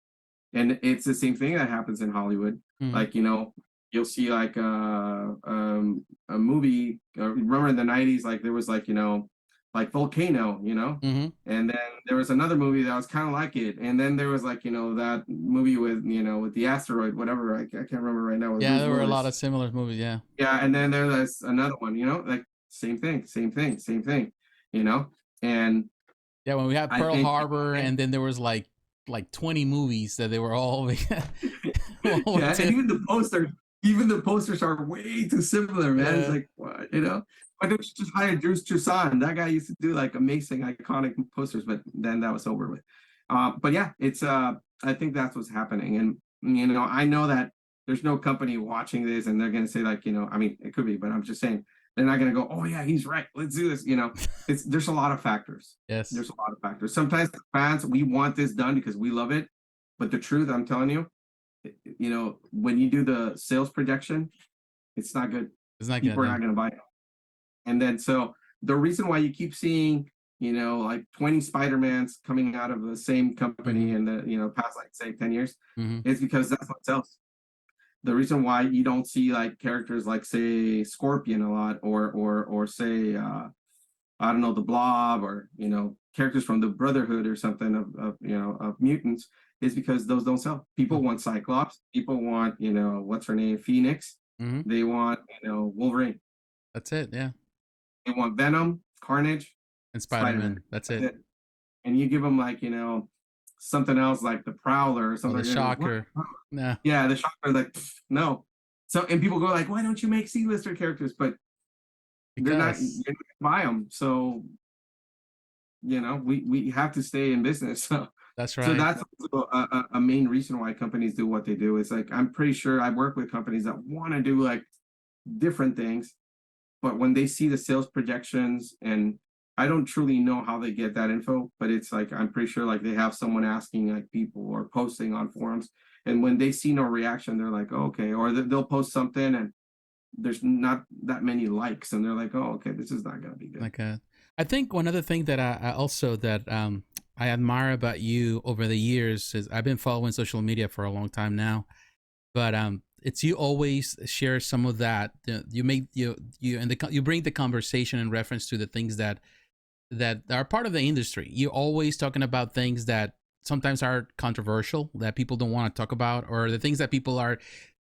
And it's the same thing that happens in Hollywood. Mm-hmm. Like, you know, you'll see like a movie. Remember in the 90s, like there was like, you know, like Volcano, you know, Mm-hmm. and then there was another movie that was kind of like it. And then there was like, you know, that movie with, you know, with the asteroid, whatever. I can't remember right now. Yeah, there were a lot of similar movies. Yeah. Yeah. And then there's another one, you know, like same thing, you know, and yeah, when we had Pearl Harbor, and then there was like 20 movies that they were all yeah, and even the posters are way too similar, man. It's like, what, you know? Why don't you just hire Drew Struzan? That guy used to do like amazing, iconic posters, but then that was over with. But yeah, it's I think that's what's happening. And you know, I know that there's no company watching this and they're gonna say, like, you know, I mean, it could be, but I'm just saying they're not gonna go, oh yeah, he's right, let's do this. You know, there's a lot of factors. Yes. There's a lot of factors. Sometimes the fans, we want this done because we love it. But the truth, I'm telling you, you know, when you do the sales projection, it's not good. It's not People are not gonna buy it. And then so the reason why you keep seeing, you know, like 20 Spider-Mans coming out of the same company in the, you know, past like say 10 years, is because that's what sells. The reason why you don't see like characters like say Scorpion a lot or say I don't know, the Blob, or you know, characters from the Brotherhood or something of you know, of mutants, is because those don't sell. People want Cyclops, people want, you know, what's her name, Phoenix, they want, you know, Wolverine. That's it. Yeah. They want Venom, Carnage, and Spider-Man. That's it. And you give them like, you know, something else like the Prowler or something. Or the Shocker. Nah. Yeah, the Shocker, like, no. So, and people go like, why don't you make C-lister characters? But you're not gonna buy them. So, you know, we have to stay in business. So that's right. So that's a main reason why companies do what they do. It's like, I'm pretty sure I've worked with companies that want to do like different things, but when they see the sales projections, and I don't truly know how they get that info, but it's like, I'm pretty sure like they have someone asking like people or posting on forums. And when they see no reaction, they're like, oh, okay. Or they'll post something and there's not that many likes, and they're like, oh, okay, this is not going to be good. Okay. I think one other thing that I also that I admire about you over the years is I've been following social media for a long time now, but it's you always share some of that. You make you bring the conversation in reference to the things that are part of the industry. You're always talking about things that sometimes are controversial, that people don't want to talk about, or the things that people are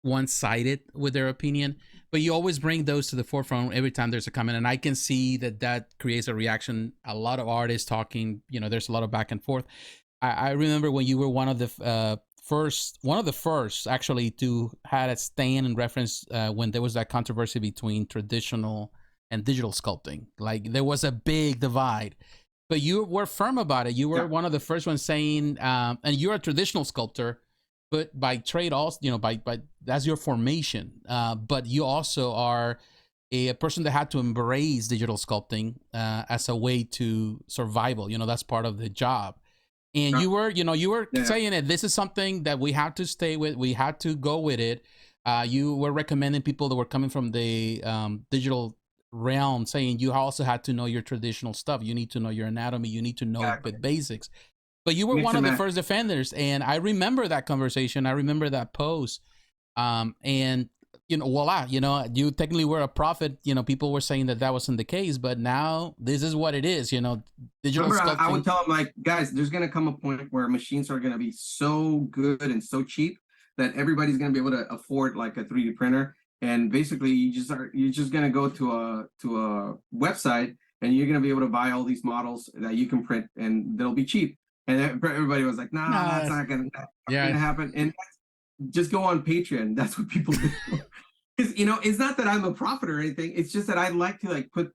one-sided with their opinion, but you always bring those to the forefront every time there's a comment, and I can see that creates a reaction. A lot of artists talking, you know, there's a lot of back and forth. I remember when you were one of the first actually to had a stand in reference when there was that controversy between traditional and digital sculpting. Like there was a big divide, but you were firm about it. You were one of the first ones saying, and you're a traditional sculptor, but by trade also, you know, by that's your formation. But you also are a person that had to embrace digital sculpting as a way to survival. You know, that's part of the job. And you were saying that this is something that we have to stay with. We had to go with it. You were recommending people that were coming from the digital realm, saying you also had to know your traditional stuff. You need to know your anatomy. You need to know the basics. But you were one of the first defenders, and I remember that conversation. I remember that post, and you know, voila, you know, you technically were a prophet. You know, people were saying that wasn't the case, but now this is what it is. You know, digital sculpting. I would tell them like, guys, there's gonna come a point where machines are gonna be so good and so cheap that everybody's gonna be able to afford like a 3D printer, And basically you're just going to go to a website and you're going to be able to buy all these models that you can print and they'll be cheap. And everybody was like, no, that's not going to happen. And just go on Patreon. That's what people do. Because, you know, it's not that I'm a prophet or anything. It's just that I like to like put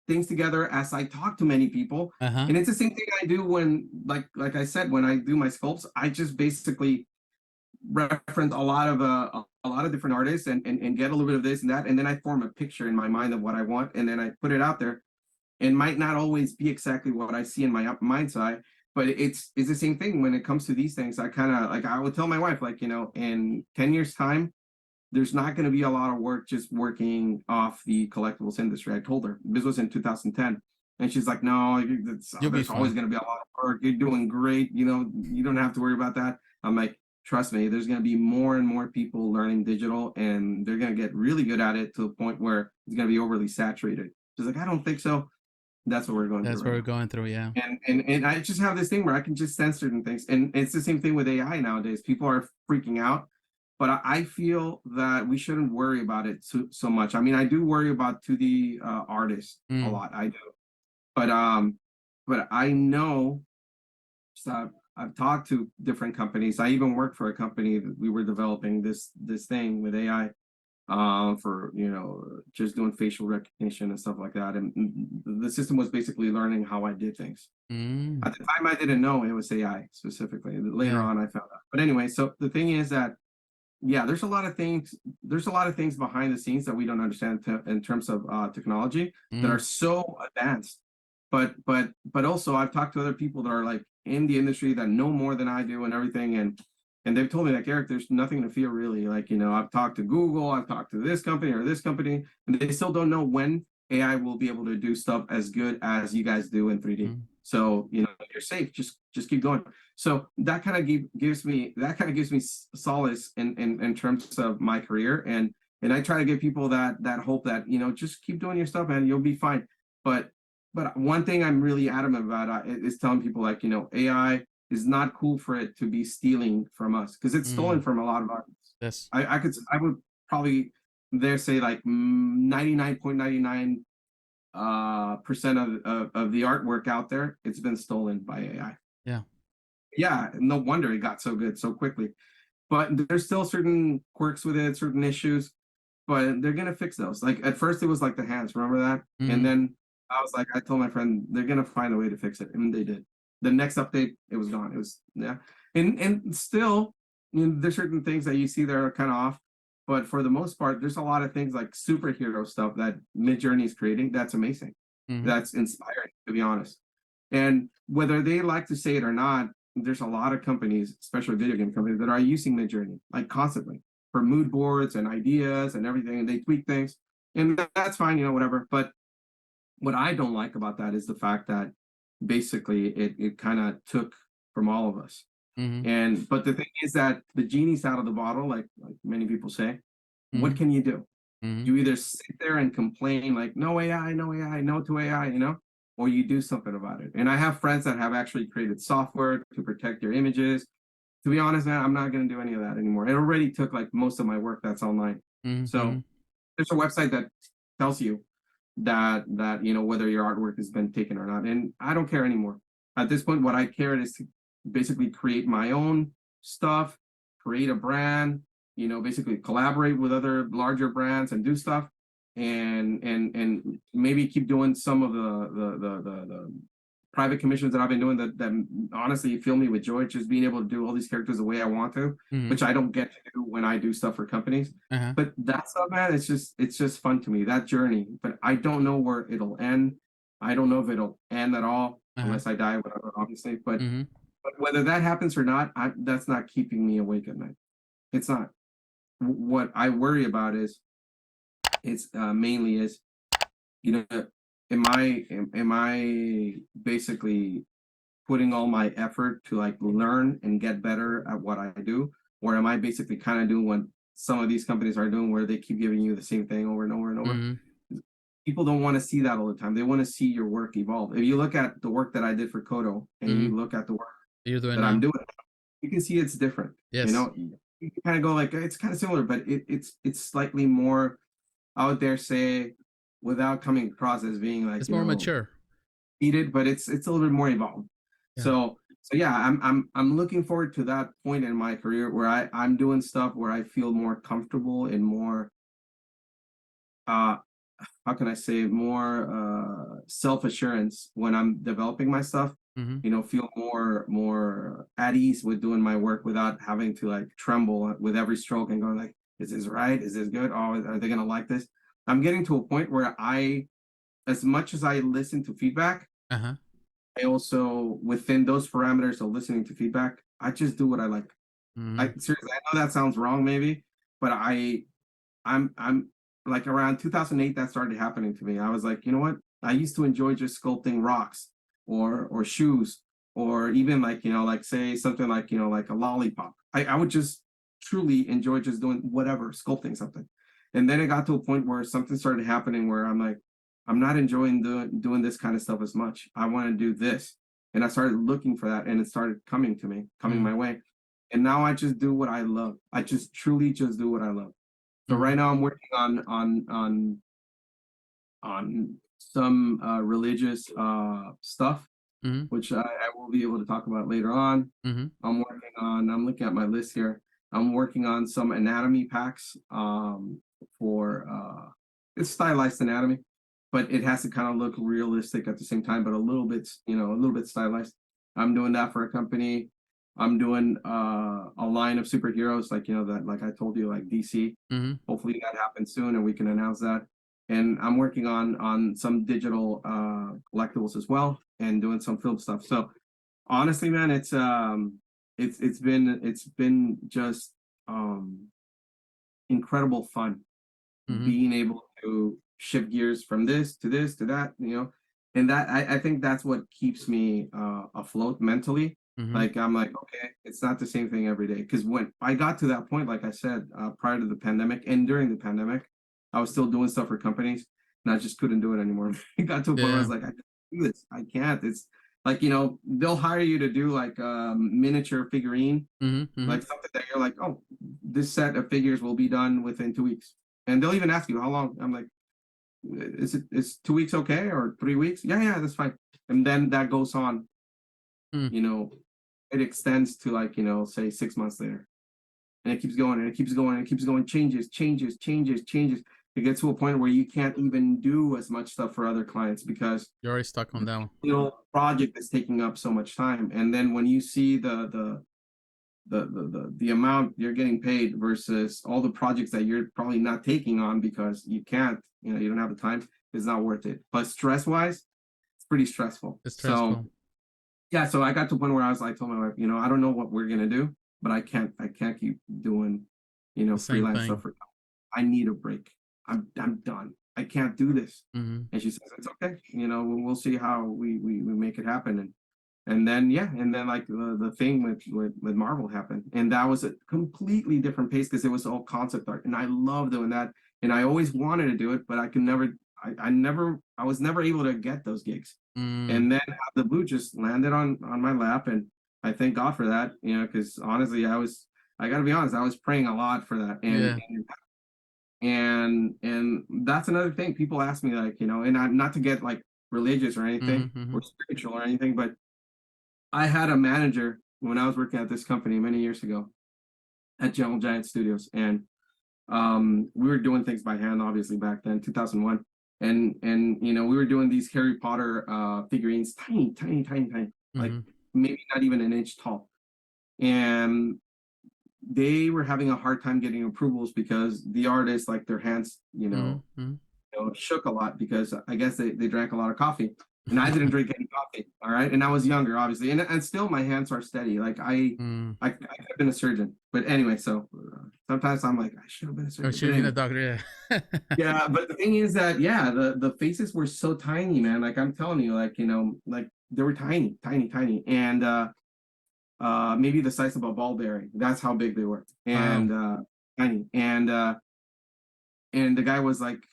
things together as I talk to many people. And it's the same thing I do when, like I said, when I do my sculpts, I just basically reference a lot of different artists and get a little bit of this and that. And then I form a picture in my mind of what I want. And then I put it out there. It might not always be exactly what I see in my mind's eye, but it's the same thing when it comes to these things. I kind of like, I would tell my wife, like, you know, in 10 years time, there's not going to be a lot of work just working off the collectibles industry. I told her this was in 2010, and she's like, "No, there's always going to be a lot of work. You're doing great. You know, you don't have to worry about that." I'm like, "Trust me, there's going to be more and more people learning digital, and they're going to get really good at it to the point where it's going to be overly saturated." She's like, "I don't think so." That's what we're going through. That's what we're going through, yeah. And I just have this thing where I can just sense certain things, and it's the same thing with AI nowadays. People are freaking out. But I feel that we shouldn't worry about it so much. I mean, I do worry about to the artist a lot. I do, but I know. So I've talked to different companies. I even worked for a company that we were developing this thing with AI for, you know, just doing facial recognition and stuff like that. And the system was basically learning how I did things. At the time, I didn't know it was AI specifically. Later on, I found out. But anyway, so the thing is that, yeah, there's a lot of things behind the scenes that we don't understand in terms of technology that are so advanced. But also I've talked to other people that are like in the industry that know more than I do and everything, and they've told me like, Eric, there's nothing to fear really. Like, you know, I've talked to Google, I've talked to this company or this company, and they still don't know when AI will be able to do stuff as good as you guys do in 3D. So, you know, you're safe. Just keep going. So that kind of gives me solace in terms of my career, and I try to give people that hope that, you know, just keep doing your stuff, man. You'll be fine. But one thing I'm really adamant about is telling people, like, you know, AI is not cool for it to be stealing from us, because it's stolen from a lot of artists. Yes, I would probably dare say like 99.99% of the artwork out there, it's been stolen by AI. Yeah, no wonder it got so good so quickly. But there's still certain quirks with it, certain issues, but they're gonna fix those. Like at first it was like the hands, remember that? And then I was like, I told my friend they're gonna find a way to fix it, and they did. The next update, it was gone. It was, yeah, and still, you know, there's certain things that you see that are kind of off, but for the most part, there's a lot of things like superhero stuff that Midjourney is creating. That's amazing. That's inspiring, to be honest. And whether they like to say it or not, there's a lot of companies, especially video game companies, that are using Midjourney like constantly for mood boards and ideas and everything, and they tweak things, and that's fine, you know, whatever. But what I don't like about that is the fact that basically it kind of took from all of us. And but the thing is that the genie's out of the bottle, like many people say. What can you do? You either sit there and complain like, no AI, no AI, no to AI, you know, or you do something about it. And I have friends that have actually created software to protect their images. To be honest, man, I'm not going to do any of that anymore. It already took like most of my work that's online. So there's a website that tells you that you know, whether your artwork has been taken or not. And I don't care anymore. At this point, what I care is to basically create my own stuff, create a brand, you know, basically collaborate with other larger brands and do stuff, and maybe keep doing some of the private commissions that I've been doing that honestly fill me with joy, just being able to do all these characters the way I want to, which I don't get to do when I do stuff for companies. But that stuff, man, it's just fun to me, that journey. But I don't know where it'll end. I don't know if it'll end at all, unless I die, whatever, obviously. But whether that happens or not, that's not keeping me awake at night. It's not. What I worry about is, it's mainly is, you know, am I basically putting all my effort to like learn and get better at what I do, or am I basically kind of doing what some of these companies are doing, where they keep giving you the same thing over and over and over? People don't want to see that all the time. They want to see your work evolve. If you look at the work that I did for Kodo, and you look at the work that I'm doing, you can see it's different. Yes. You know, you kind of go like it's kind of similar, but it's slightly more out there, say, without coming across as being like it's more mature, heated, but it's a little bit more evolved. yeah. So yeah, I'm looking forward to that point in my career where I'm doing stuff where I feel more comfortable and more how can I say, more self-assurance when I'm developing my stuff. Feel more at ease with doing my work without having to like tremble with every stroke and go like, is this right? Is this good? Oh, are they gonna like this? I'm getting to a point where as much as I listen to feedback, Uh-huh. I also, within those parameters of listening to feedback, I just do what I like. I seriously, I know that sounds wrong maybe, but I'm like around 2008 that started happening to me. I was like, you know what? I used to enjoy just sculpting rocks or shoes or even like, like say something like, like a lollipop. I would just truly enjoy just doing whatever, sculpting something. And then it got to a point where something started happening where I'm like, I'm not enjoying doing this kind of stuff as much. I want to do this. And I started looking for that and it started coming to me, coming my way. And now I just do what I love. I just truly just do what I love. So right now I'm working on some religious stuff, which I will be able to talk about later on. I'm looking at my list here. I'm working on some anatomy packs for it's stylized anatomy, but it has to kind of look realistic at the same time, but a little bit stylized. I'm doing that for a company. I'm doing a line of superheroes, like that, like I told you, like DC. Hopefully that happens soon, and we can announce that. And I'm working on some digital collectibles as well, and doing some film stuff. So honestly, man, it's been just incredible fun being able to shift gears from this to this to that, and that I think that's what keeps me afloat mentally. Like I'm like, okay, it's not the same thing every day. Because when I got to that point, like I said, prior to the pandemic and during the pandemic, I was still doing stuff for companies, and I just couldn't do it anymore. It got to a point where I was like, I can't do this. I can't. It's like they'll hire you to do like miniature figurine, like something that you're like, oh, this set of figures will be done within 2 weeks, and they'll even ask you how long. I'm like, is 2 weeks okay or 3 weeks? Yeah, that's fine. And then that goes on, it extends to like, say 6 months later. And it keeps going and it keeps going and it keeps going, changes. It gets to a point where you can't even do as much stuff for other clients because you're already stuck on that one. Project is taking up so much time. And then when you see the amount you're getting paid versus all the projects that you're probably not taking on because you can't, you don't have the time, it's not worth it. But stress wise, it's pretty stressful. It's stressful. So yeah, so I got to a point where I was like, told my wife, I don't know what we're gonna do, but I can't keep doing, freelance stuff. I need a break. I'm done. I can't do this. And she says, it's okay. We'll see how we make it happen. And then like the thing with Marvel happened, and that was a completely different pace because it was all concept art, and I love doing that, and I always wanted to do it, but I could never. I was never able to get those gigs. And then the blue just landed on my lap, and I thank God for that, because honestly, I gotta be honest, I was praying a lot for that. And that's another thing. People ask me like, and I'm not to get like religious or anything or spiritual or anything, but I had a manager when I was working at this company many years ago at Gentle Giant Studios, and we were doing things by hand, obviously back then, 2001. And we were doing these Harry Potter figurines, tiny, like maybe not even an inch tall. And they were having a hard time getting approvals because the artists, like their hands, shook a lot because I guess they drank a lot of coffee. And I didn't drink any coffee, all right? And I was younger, obviously. And still my hands are steady. Like I could have been a surgeon. But anyway, so sometimes I'm like, I should have been a surgeon. Or should have been a doctor, yeah. Yeah, but the thing is that, the faces were so tiny, man. Like I'm telling you, like, like they were tiny. And maybe the size of a ball bearing. That's how big they were. And tiny. And the guy was like,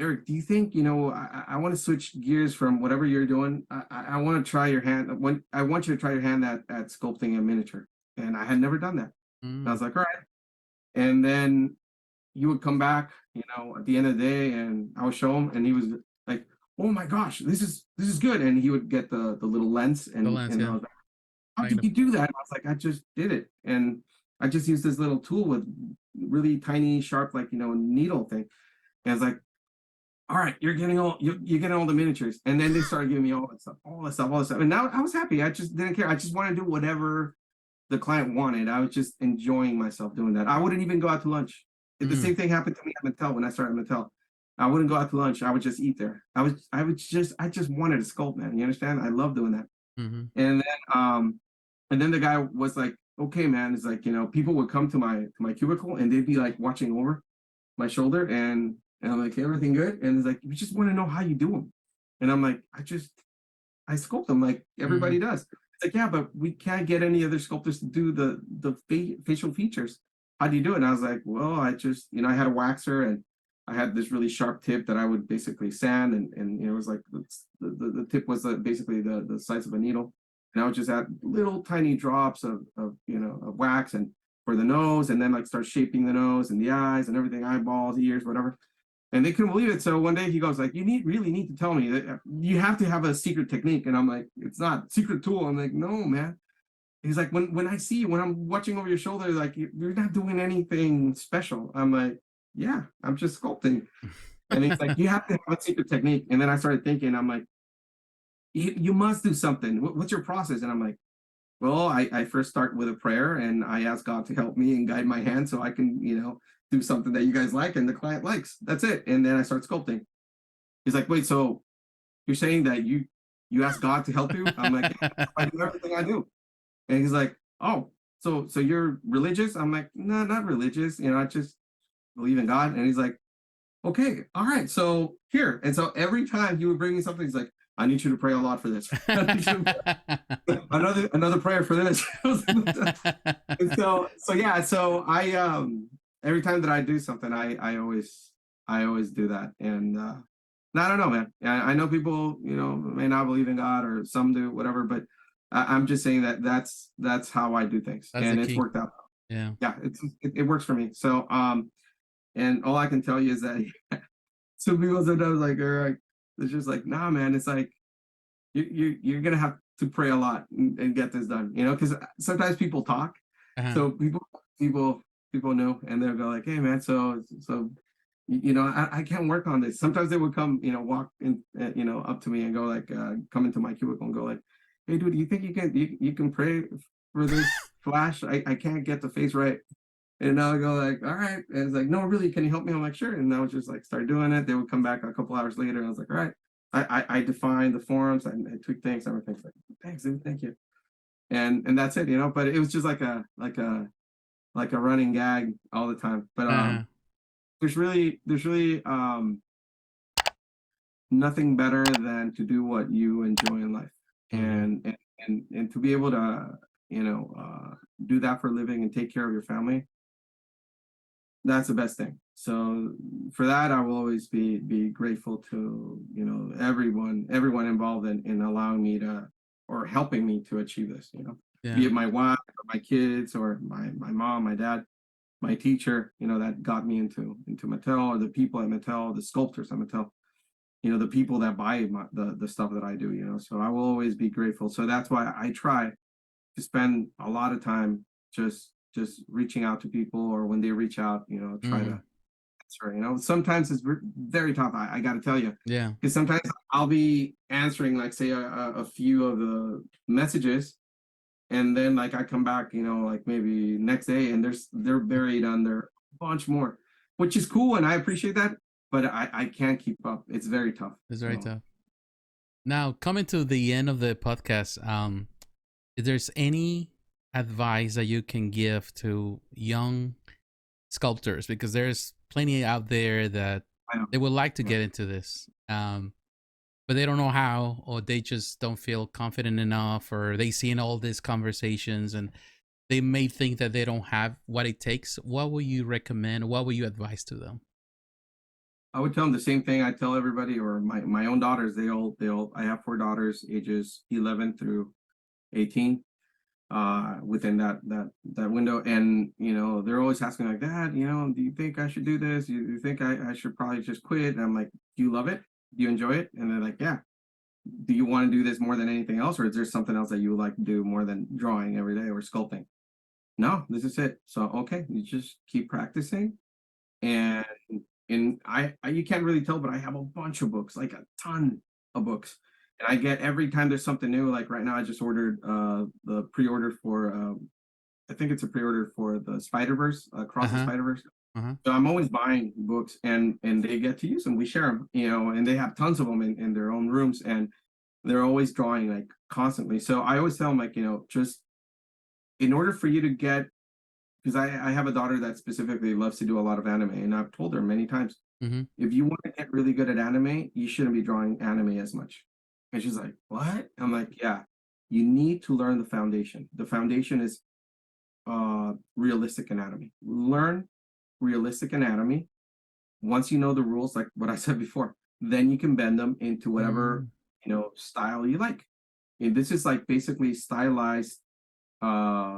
Eric, do you think, I want to switch gears from whatever you're doing. I want to try your hand. I want you to try your hand at sculpting a miniature. And I had never done that. And I was like, all right. And then he would come back, at the end of the day, and I would show him, and he was like, "Oh my gosh, this is good." And he would get the little lens, The and lens, I yeah. was like, "How did you do that?" And I was like, "I just did it." And I just used this little tool with really tiny, sharp, like, needle thing. And I was like, "All right, you're getting all the miniatures." And then they started giving me all that stuff, all this stuff, all this stuff. And now I was happy. I just didn't care. I just wanted to do whatever the client wanted. I was just enjoying myself doing that. I wouldn't even go out to lunch. The same thing happened to me at Mattel when I started Mattel. I wouldn't go out to lunch. I would just eat there. I just wanted to sculpt, man. You understand? I love doing that. Mm-hmm. And then the guy was like, "Okay, man." It's like, people would come to my cubicle, and they'd be like watching over my shoulder, and I'm like, "Hey, everything good?" And it's like, "We just want to know how you do them." And I'm like, I sculpt them like everybody does. It's like, "Yeah, but we can't get any other sculptors to do the facial features. How do you do it?" And I was like, "Well, I just, I had a waxer, and I had this really sharp tip that I would basically sand, and it was like the tip was basically the size of a needle, and I would just add little tiny drops of wax and for the nose, and then like start shaping the nose and the eyes and everything, eyeballs, ears, whatever." And they couldn't believe it. So one day he goes like, "You really need to tell me that you have to have a secret technique." And I'm like, "It's not secret tool." I'm like, "No, man." He's like, when I see you, when I'm watching over your shoulder, like, you're not doing anything special." I'm like, "Yeah, I'm just sculpting." And he's like, "You have to have a secret technique." And then I started thinking, I'm like, you must do something. What's your process?" And I'm like, "Well, I first start with a prayer, and I ask God to help me and guide my hand so I can, do something that you guys like and the client likes. That's it." And then I start sculpting. He's like, "Wait, so you're saying that you ask God to help you?" I'm like, "Yeah, I do everything I do." And he's like, "Oh, so you're religious?" I'm like, "No, not religious. I just believe in God." And he's like, "Okay, all right, so here." And so every time he would bring me something, he's like, "I need you to pray a lot for this." Another prayer for this. And so yeah, so I every time that I do something, I always do that. And I don't know, man. I know people, may not believe in God, or some do, whatever, but I'm just saying that that's how I do things, That's the and it's key. worked out. Yeah. Yeah, it works for me. So and all I can tell you is that some people sometimes like are like, it's just like, "Nah, man." It's like you're gonna have to pray a lot and get this done, because sometimes people talk. Uh-huh. So people know, and they'll go like, "Hey, man, so I can't work on this." Sometimes they would come, walk in, up to me and go like, come into my cubicle and go like, "Hey, dude, you think you can pray for this flash? I can't get the face right." And I'll go like, "All right." And it's like, "No, really, can you help me?" I'm like, "Sure." And I would just like start doing it. They would come back a couple hours later. And I was like, "All right." I define the forms, I tweak things, everything's like, "Thanks, dude, thank you." And that's it. But it was just like a running gag all the time. But Uh-huh. there's really nothing better than to do what you enjoy in life, Mm-hmm. and to be able to do that for a living and take care of your family. That's the best thing. So for that, I will always be grateful to, everyone involved in allowing me to, or helping me to achieve this, be Yeah. it my wife or my kids or my mom, my dad, my teacher, that got me into Mattel, or the people at Mattel, the sculptors at Mattel, the people that buy the stuff that I do, so I will always be grateful. So that's why I try to spend a lot of time just reaching out to people, or when they reach out, try Mm-hmm. to answer. Sometimes it's very tough. I got to tell you, Yeah. because sometimes I'll be answering, like, say a few of the messages, and then like I come back, like maybe next day, and they're buried under a bunch more, which is cool, and I appreciate that, but I can't keep up. It's very tough. It's very So tough. Now, coming to the end of the podcast, if there's any advice that you can give to young sculptors, because there's plenty out there that I know. they would like to Yeah. get into this, but they don't know how, or they just don't feel confident enough, or they see in all these conversations and they may think that they don't have what it takes. What would you recommend? What would you advise to them? I would tell them the same thing I tell everybody, or my own daughters. I have 4 daughters, ages 11 through 18. within that window. And they're always asking like, Dad, do you think I should do this? You think I should probably just quit? And I'm like, do you love it? Do you enjoy it? And they're like, yeah. Do you want to do this more than anything else, or is there something else that you would like to do more than drawing every day or sculpting? No, this is it. So okay, you just keep practicing. And I you can't really tell, but I have a bunch of books, like a ton of books. And I get every time there's something new. Like right now, I just ordered the pre-order for I think it's a pre-order for the Spider-Verse, Across the Spider-Verse. So I'm always buying books, and they get to use them. We share them, and they have tons of them in their own rooms, and they're always drawing like constantly. So I always tell them like, just in order for you to get, because I have a daughter that specifically loves to do a lot of anime, and I've told her many times, if you want to get really good at anime, you shouldn't be drawing anime as much. And she's like, what? I'm like, yeah, you need to learn the foundation. The foundation is realistic anatomy. Learn realistic anatomy. Once you know the rules, like what I said before, then you can bend them into whatever style you like. And this is like basically stylized anatomy.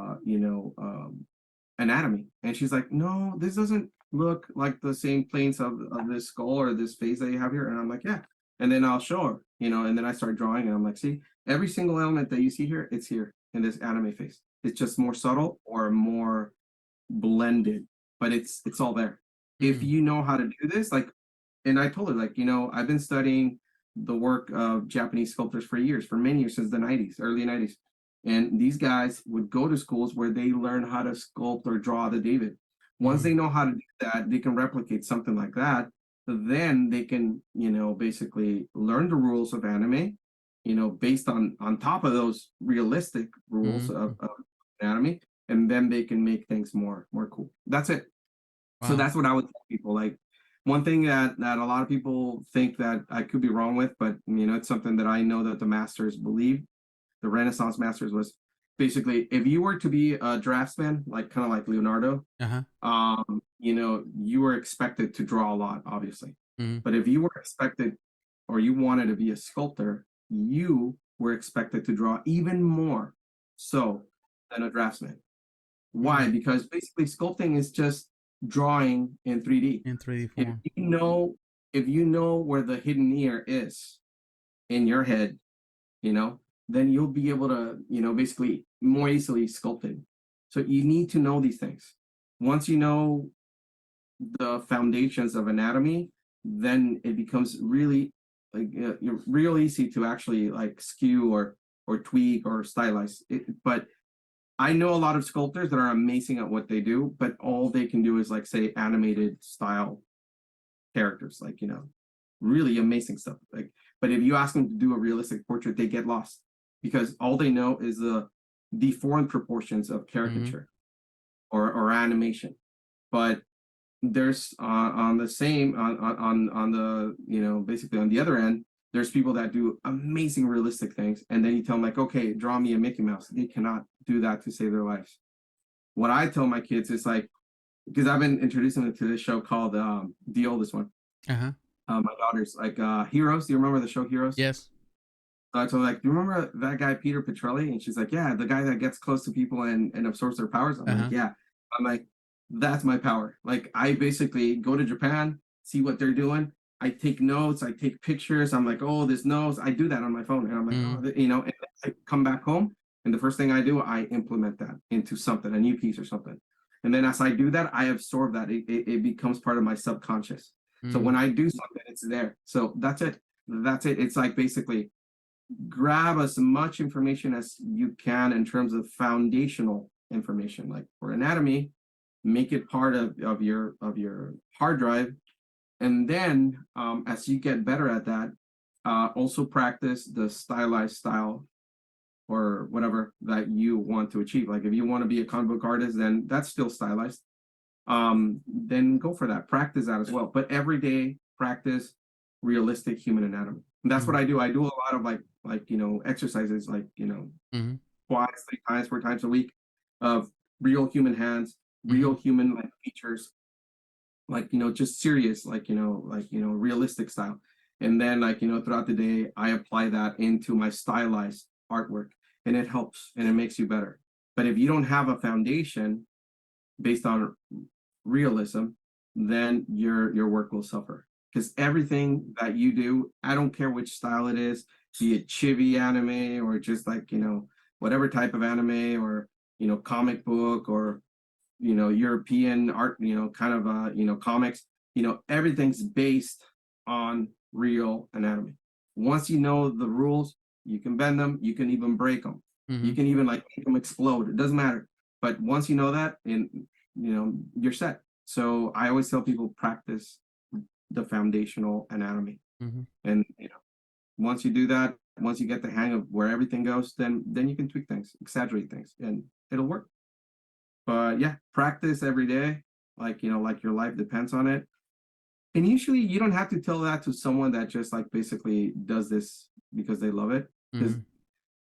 And she's like, no, this doesn't look like the same planes of this skull or this face that you have here. And I'm like, yeah. And then I'll show her, and then I start drawing, and I'm like, see, every single element that you see here, it's here in this anime face. It's just more subtle or more blended, but it's all there. If you know how to do this, like, and I told her, like, I've been studying the work of Japanese sculptors for years, for many years, since the 90s, early 90s. And these guys would go to schools where they learn how to sculpt or draw the David. Once they know how to do that, they can replicate something like that. Then they can, basically learn the rules of anime, based on top of those realistic rules of anatomy. And then they can make things more cool. That's it. Wow. So that's what I would tell people. Like, one thing that a lot of people think that I could be wrong with, but it's something that I know that the masters believe, the Renaissance masters, was basically, if you were to be a draftsman, like kind of like Leonardo, you were expected to draw a lot, obviously. But if you were expected, or you wanted to be a sculptor, you were expected to draw even more so than a draftsman. Why? Because basically sculpting is just drawing in 3D. In 3D form. If you know where the hidden ear is in your head, then you'll be able to, basically more easily sculpt it. So you need to know these things. Once you know the foundations of anatomy, then it becomes really like real easy to actually like skew or tweak or stylize it. But I know a lot of sculptors that are amazing at what they do, but all they can do is like, say, animated style characters, like, really amazing stuff. Like, but if you ask them to do a realistic portrait, they get lost because all they know is the deformed proportions of caricature or animation. But there's on the same on the basically on the other end, there's people that do amazing realistic things, and then you tell them like, okay, draw me a Mickey Mouse. They cannot do that to save their lives. What I tell my kids is like, because I've been introducing them to this show called The Oldest One. My daughter's like Heroes. Do you remember the show Heroes? Yes. So I told her, like, do you remember that guy Peter Petrelli? And she's like, yeah, the guy that gets close to people and absorbs their powers. I'm like, yeah. I'm like, that's my power. Like, I basically go to Japan, see what they're doing. I take notes, I take pictures. I'm like, oh, this nose. I do that on my phone. And I'm like, oh, and I come back home. And the first thing I do, I implement that into something, a new piece or something. And then as I do that, I absorb that. It becomes part of my subconscious. So when I do something, it's there. So that's it. That's it. It's like basically grab as much information as you can in terms of foundational information. Like for anatomy, make it part of your hard drive. And then as you get better at that, also practice the stylized style or whatever that you want to achieve. Like if you want to be a comic book artist, then that's still stylized. Then go for that. Practice that as well. But every day, practice realistic human anatomy. And that's what I do. I do a lot of like exercises, like squats 3 times, 4 times a week of real human hands, real human like features, like just serious, like realistic style. And then like throughout the day, I apply that into my stylized artwork, and it helps and it makes you better. But if you don't have a foundation based on realism, then your work will suffer. Because everything that you do, I don't care which style it is, be it chibi anime or just like, whatever type of anime or, comic book or, European art, kind of, comics, everything's based on real anatomy. Once you know the rules, you can bend them, you can even break them. You can even like make them explode. It doesn't matter. But once you know that, and you're set. So I always tell people practice the foundational anatomy. And once you do that, once you get the hang of where everything goes, then you can tweak things, exaggerate things, and it'll work. But yeah, practice every day, like like your life depends on it. And usually you don't have to tell that to someone that just like basically does this because they love it. Because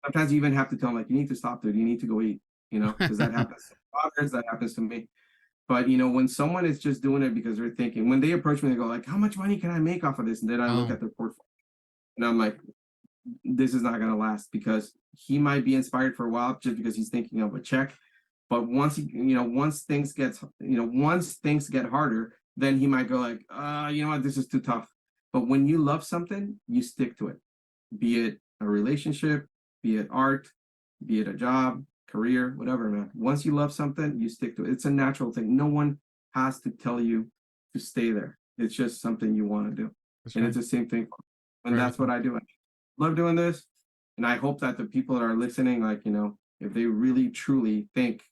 sometimes you even have to tell them like, you need to stop, dude. You need to go eat. Because that happens to others, that happens to me. But when someone is just doing it because they're thinking, when they approach me, they go like, how much money can I make off of this? And then I look at their portfolio and I'm like, this is not going to last, because he might be inspired for a while just because he's thinking of a check. But once once things get harder, then he might go like, you know what, this is too tough. But when you love something, you stick to it, be it a relationship, be it art, be it a job, career, whatever, man. Once you love something, you stick to it. It's a natural thing. No one has to tell you to stay there. It's just something you want to do. And it's the same thing. And that's what I do. I love doing this. And I hope that the people that are listening, like, if they really truly think,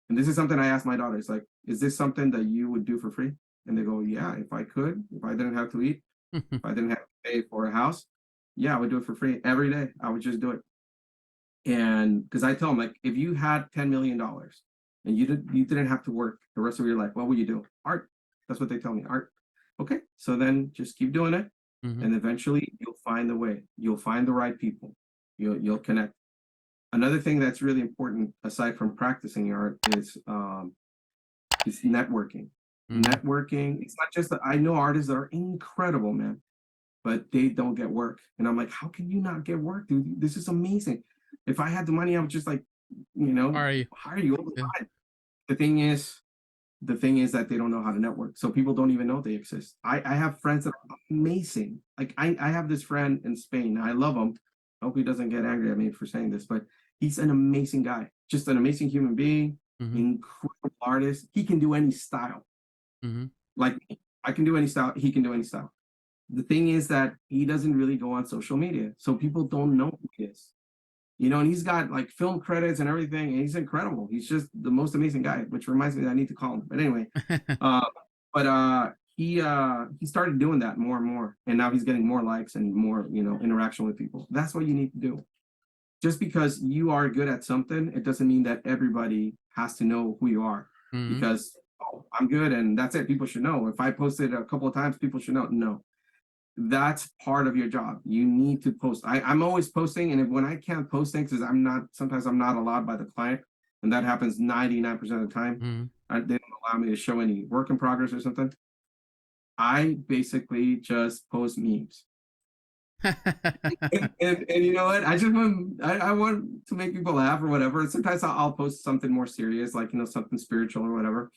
and this is something I ask my daughters, like, is this something that you would do for free? And they go, yeah, if I could, if I didn't have to eat, if I didn't have to pay for a house, yeah, I would do it for free every day. I would just do it. And because I tell them, like, if you had $10 million and you didn't have to work the rest of your life, what would you do? Art. That's what they tell me, art. Okay, so then just keep doing it. And eventually you'll find the way. You'll find the right people. You'll connect. Another thing that's really important, aside from practicing art, is networking. Networking. It's not just that I know artists that are incredible, man, but they don't get work. And I'm like, how can you not get work, dude? This is amazing. If I had the money, I would just like, hire you all the time. The thing is that they don't know how to network. So people don't even know they exist. I have friends that are amazing. Like I have this friend in Spain. I love him. I hope he doesn't get angry at me for saying this, but he's an amazing guy. Just an amazing human being, incredible artist. He can do any style. Like I can do any style. He can do any style. The thing is that he doesn't really go on social media. So people don't know who he is. And he's got like film credits and everything, and he's incredible. He's just the most amazing guy, which reminds me that I need to call him. But anyway, he started doing that more and more, and now he's getting more likes and more, interaction with people. That's what you need to do. Just because you are good at something, it doesn't mean that everybody has to know who you are. Because I'm good and that's it. People should know. If I posted a couple of times, people should know. No. That's part of your job. You need to post. I'm always posting, and when I can't post things, because sometimes I'm not allowed by the client, and that happens 99% of the time. They don't allow me to show any work in progress or something. I basically just post memes. and you know what? I want to make people laugh or whatever. Sometimes I'll post something more serious, like something spiritual or whatever.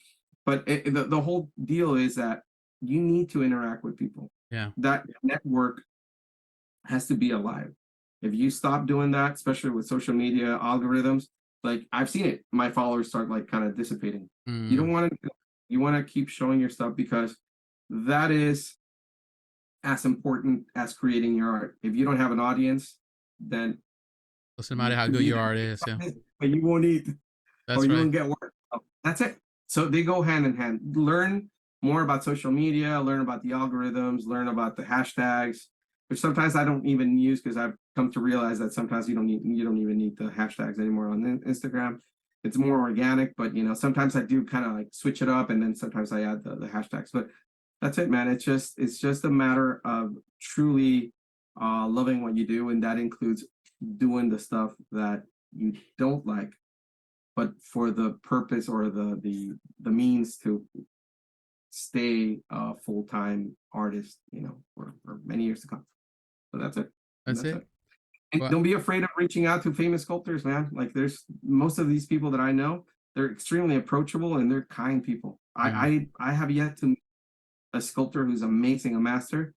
But the whole deal is that you need to interact with people. Yeah. That network has to be alive. If you stop doing that, especially with social media algorithms, like I've seen it, my followers start like kind of dissipating. You don't want to. You want to keep showing your stuff, because that is as important as creating your art. If you don't have an audience, then doesn't matter how good your art is. Yeah. But you won't eat. That's right. You won't get work. That's it. So they go hand in hand. Learn more about social media, learn about the algorithms, learn about the hashtags, which sometimes I don't even use, because I've come to realize that sometimes you don't even need the hashtags anymore on Instagram. It's more organic, but sometimes I do kind of like switch it up, and then sometimes I add the hashtags. But that's it, man. It's just a matter of truly loving what you do, and that includes doing the stuff that you don't like, but for the purpose or the means to stay a full-time artist, for many years to come. So that's it. That's it. And Well, don't be afraid of reaching out to famous sculptors, man. Like there's most of these people that I know, they're extremely approachable and they're kind people. mhm, I have yet to meet a sculptor who's amazing, a master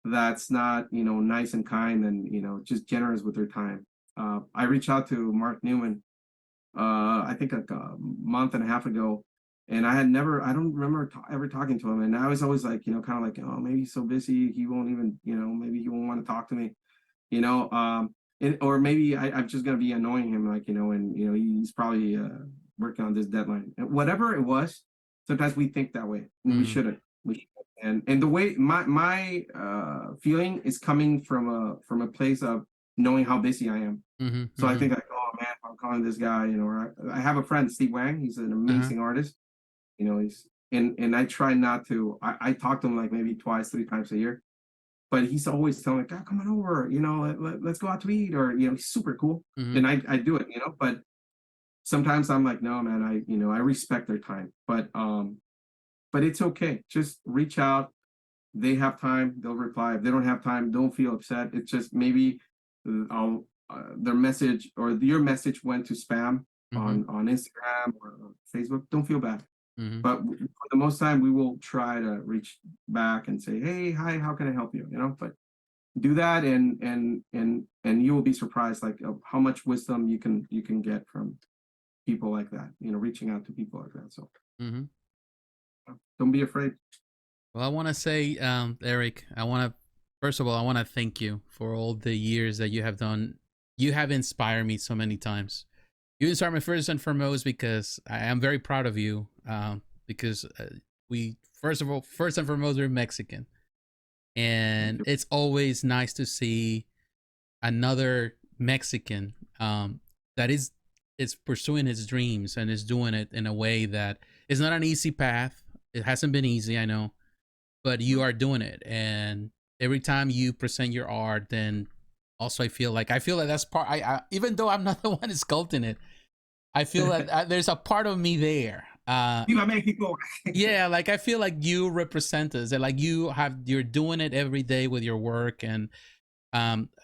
that's not, nice and kind and, just generous with their time. I reached out to Mark Newman, I think like a month and a half ago, and I don't remember ever talking to him. And I was always like, kind of like, oh, maybe he's so busy, he won't even, maybe he won't want to talk to me, you know, um, or maybe I'm just gonna be annoying him, like, and he's probably working on this deadline. And whatever it was, sometimes we think that way, and we mhm, shouldn't. And the way my feeling is coming from a place of knowing how busy I am. mhm, So I mhm, think like, oh man, I'm calling this guy, or I have a friend, Steve Wang. He's an uh-huh, amazing artist. He's and I try not to. I talk to him like maybe twice, 3 times a year, but he's always telling me, "God, come on over, let's go out to eat," or he's super cool, mhm, and I do it, But sometimes I'm like, no, man, I respect their time, but it's okay. Just reach out. They have time, they'll reply. If they don't have time, don't feel upset. It's just maybe their message or your message went to spam mhm, on Instagram or Facebook. Don't feel bad. mhm. But for the most time, we will try to reach back and say, "Hey, hi, how can I help you?" But do that, and you will be surprised, like of how much wisdom you can get from people like that. Reaching out to people like that. So Mhm. don't be afraid. Well, I want to say, Eric, first of all, I want to thank you for all the years that you have done. You have inspired me so many times. You inspire me first and foremost because I am very proud of you. Because first and foremost, we're Mexican, Thank and you. it's always nice to see another Mexican that is pursuing his dreams and is doing it in a way that is not an easy path. It hasn't been easy, I know, but you are doing it. And every time you present your art, then also I feel like that's part. Even though I'm not the one sculpting it, I feel that there's a part of me there. Viva Mexico. Yeah, like I feel like you represent us, and like you're doing it every day with your work, and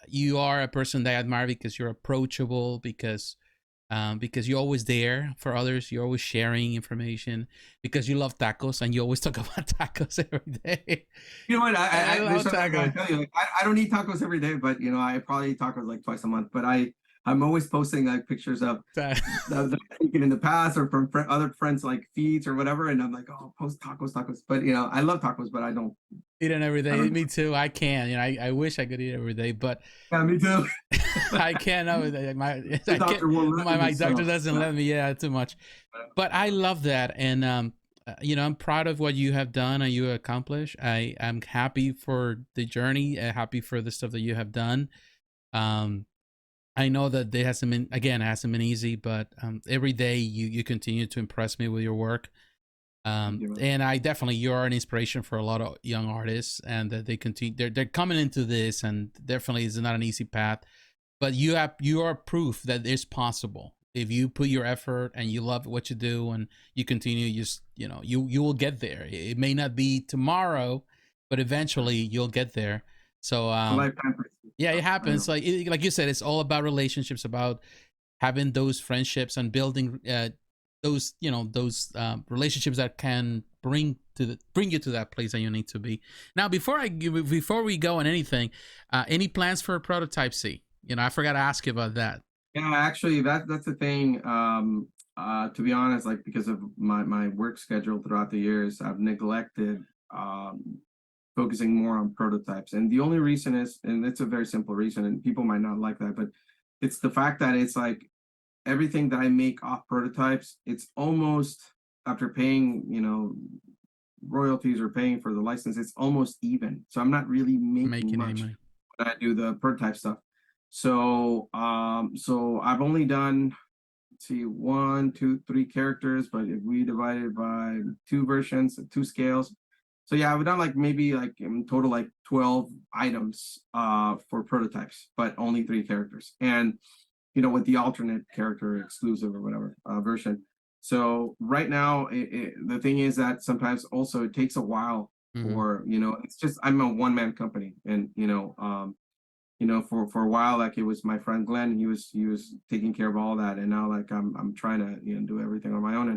you are a person that I admire because you're approachable, because you're always there for others. You're always sharing information because you love tacos and you always talk about tacos every day. You know what? And I There's love something I gotta tacos. tell you. Like, I don't eat tacos every day, but I probably eat tacos like twice a month. But I'm always posting like pictures of that I've taken in the past or from other friends like feeds or whatever, and I'm like, oh, post tacos, tacos. But I love tacos, but Eating every I day. don't. Me too. I can. I wish I could eat every day, but Yeah, me too. I can't. No, The I can't. doctor won't let My me. doctor So doesn't let me. Yeah, too much. But I love that, and I'm proud of what you have done and you accomplished. I am happy for the journey. Happy for the stuff that you have done. Um, I know that it hasn't been easy, but every day you continue to impress me with your work. thank you, man. And I definitely you're an inspiration for a lot of young artists, and that they continue. They're coming into this, and definitely it's not an easy path. But you are proof that it's possible if you put your effort and you love what you do and you continue. You will get there. It may not be tomorrow, but eventually you'll get there. So It's a lifetime pursuit. yeah, So it I happens. know. Like you said, it's all about relationships, about having those friendships and building those relationships that can bring you to that place that you need to be. Now, before we go on anything, any plans for Prototype C? I forgot to ask you about that. Yeah, actually, that's the thing. To be honest, like because of my work schedule throughout the years, I've neglected focusing more on prototypes. And the only reason is, and it's a very simple reason, and people might not like that, but it's the fact that it's like everything that I make off prototypes, it's almost after paying, royalties or paying for the license, it's almost even. So I'm not really making Making any much money? when I do the prototype stuff. So I've only done, let's see, one, two, three characters, but if we divide it by two versions, two scales. So yeah, I've done like maybe like in total like 12 items for prototypes, but only three characters. And with the alternate character exclusive or whatever version. So right now, the thing is that sometimes also it takes a while Mm-hmm. for, it's just, I'm a one man company, and you know, for a while, like it was my friend Glenn, he was taking care of all that, and now like I'm trying to, you know, do everything on my own.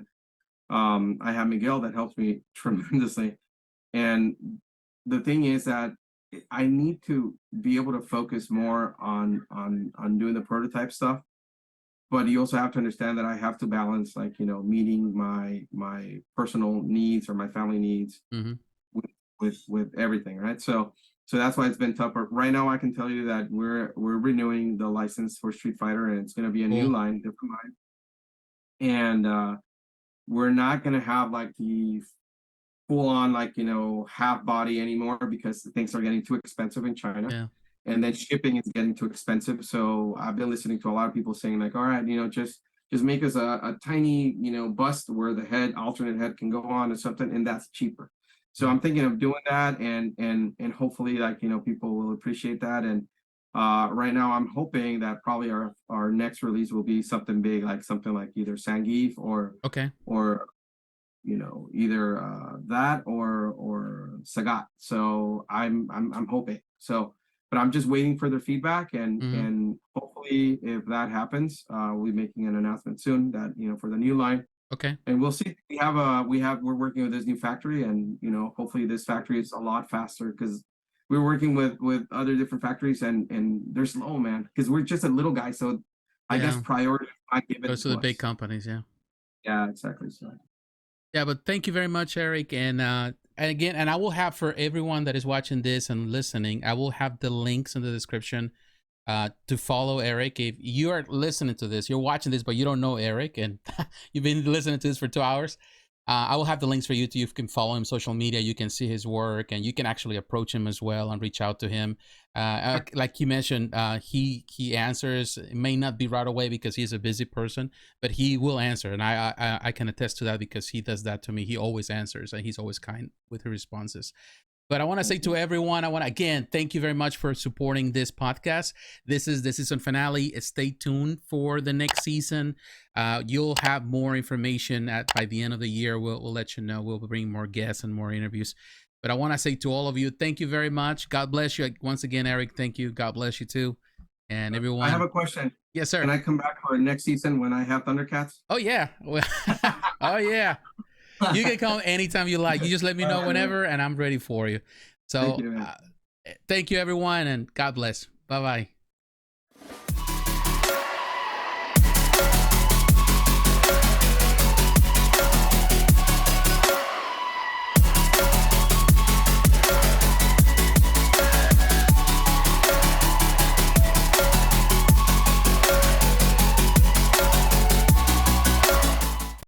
And I have Miguel that helps me tremendously. And the thing is that I need to be able to focus more on doing the prototype stuff, but you also have to understand that I have to balance, like, you know, meeting my personal needs or my family needs Mm-hmm. with everything, right? So that's why it's been tougher. Right now, I can tell you that we're renewing the license for Street Fighter, and it's going to be a new Cool. line, different line, and we're not going to have like the full on, like, you know, half body anymore, because things are getting too expensive in China. Yeah. And then shipping is getting too expensive. So I've been listening to a lot of people saying like, all right, you know, just make us a tiny, you know, bust where the head, alternate head can go on or something, and that's cheaper. So I'm thinking of doing that, and hopefully, like, you know, people will appreciate that. And right now I'm hoping that probably our next release will be something big, like something like either Zangief Okay. or you know, either that or Sagat. So I'm hoping. So, but I'm just waiting for their feedback, Mm-hmm. and hopefully, if that happens, we'll be making an announcement soon that, you know, for the new line. Okay. And we'll see. We're working with this new factory, and, you know, hopefully this factory is a lot faster, because we're working with other different factories, and they're slow, man, because we're just a little guy. So I guess Yeah. priority is not given Those are to the big us. companies. Yeah. Yeah, exactly. So. Yeah, but thank you very much, Eric. And again, and I will have, for everyone that is watching this and listening, I will have the links in the description to follow Eric. If you are listening to this, you're watching this, but you don't know Eric, and you've been listening to this for 2 hours, I will have the links for you to, you can follow him social media, you can see his work, and you can actually approach him as well and reach out to him. Like you mentioned, he answers. It may not be right away because he's a busy person, but he will answer, and I can attest to that because he does that to me. He always answers, and he's always kind with his responses. But I want to say to everyone, I want to again thank you very much for supporting this podcast. This is the season finale. Stay tuned for the next season. You'll have more information by the end of the year. We'll let you know. We'll bring more guests and more interviews. But I want to say to all of you, thank you very much. God bless you. Once again, Eric, thank you. God bless you too. And I have everyone. a question. Yes, sir. Can I come back for next season when I have Thundercats? Oh, yeah. Oh, yeah. You can come anytime you like. You just let me know whenever, and I'm ready for you. Thank So you, man. thank you, everyone, and God bless. Bye-bye.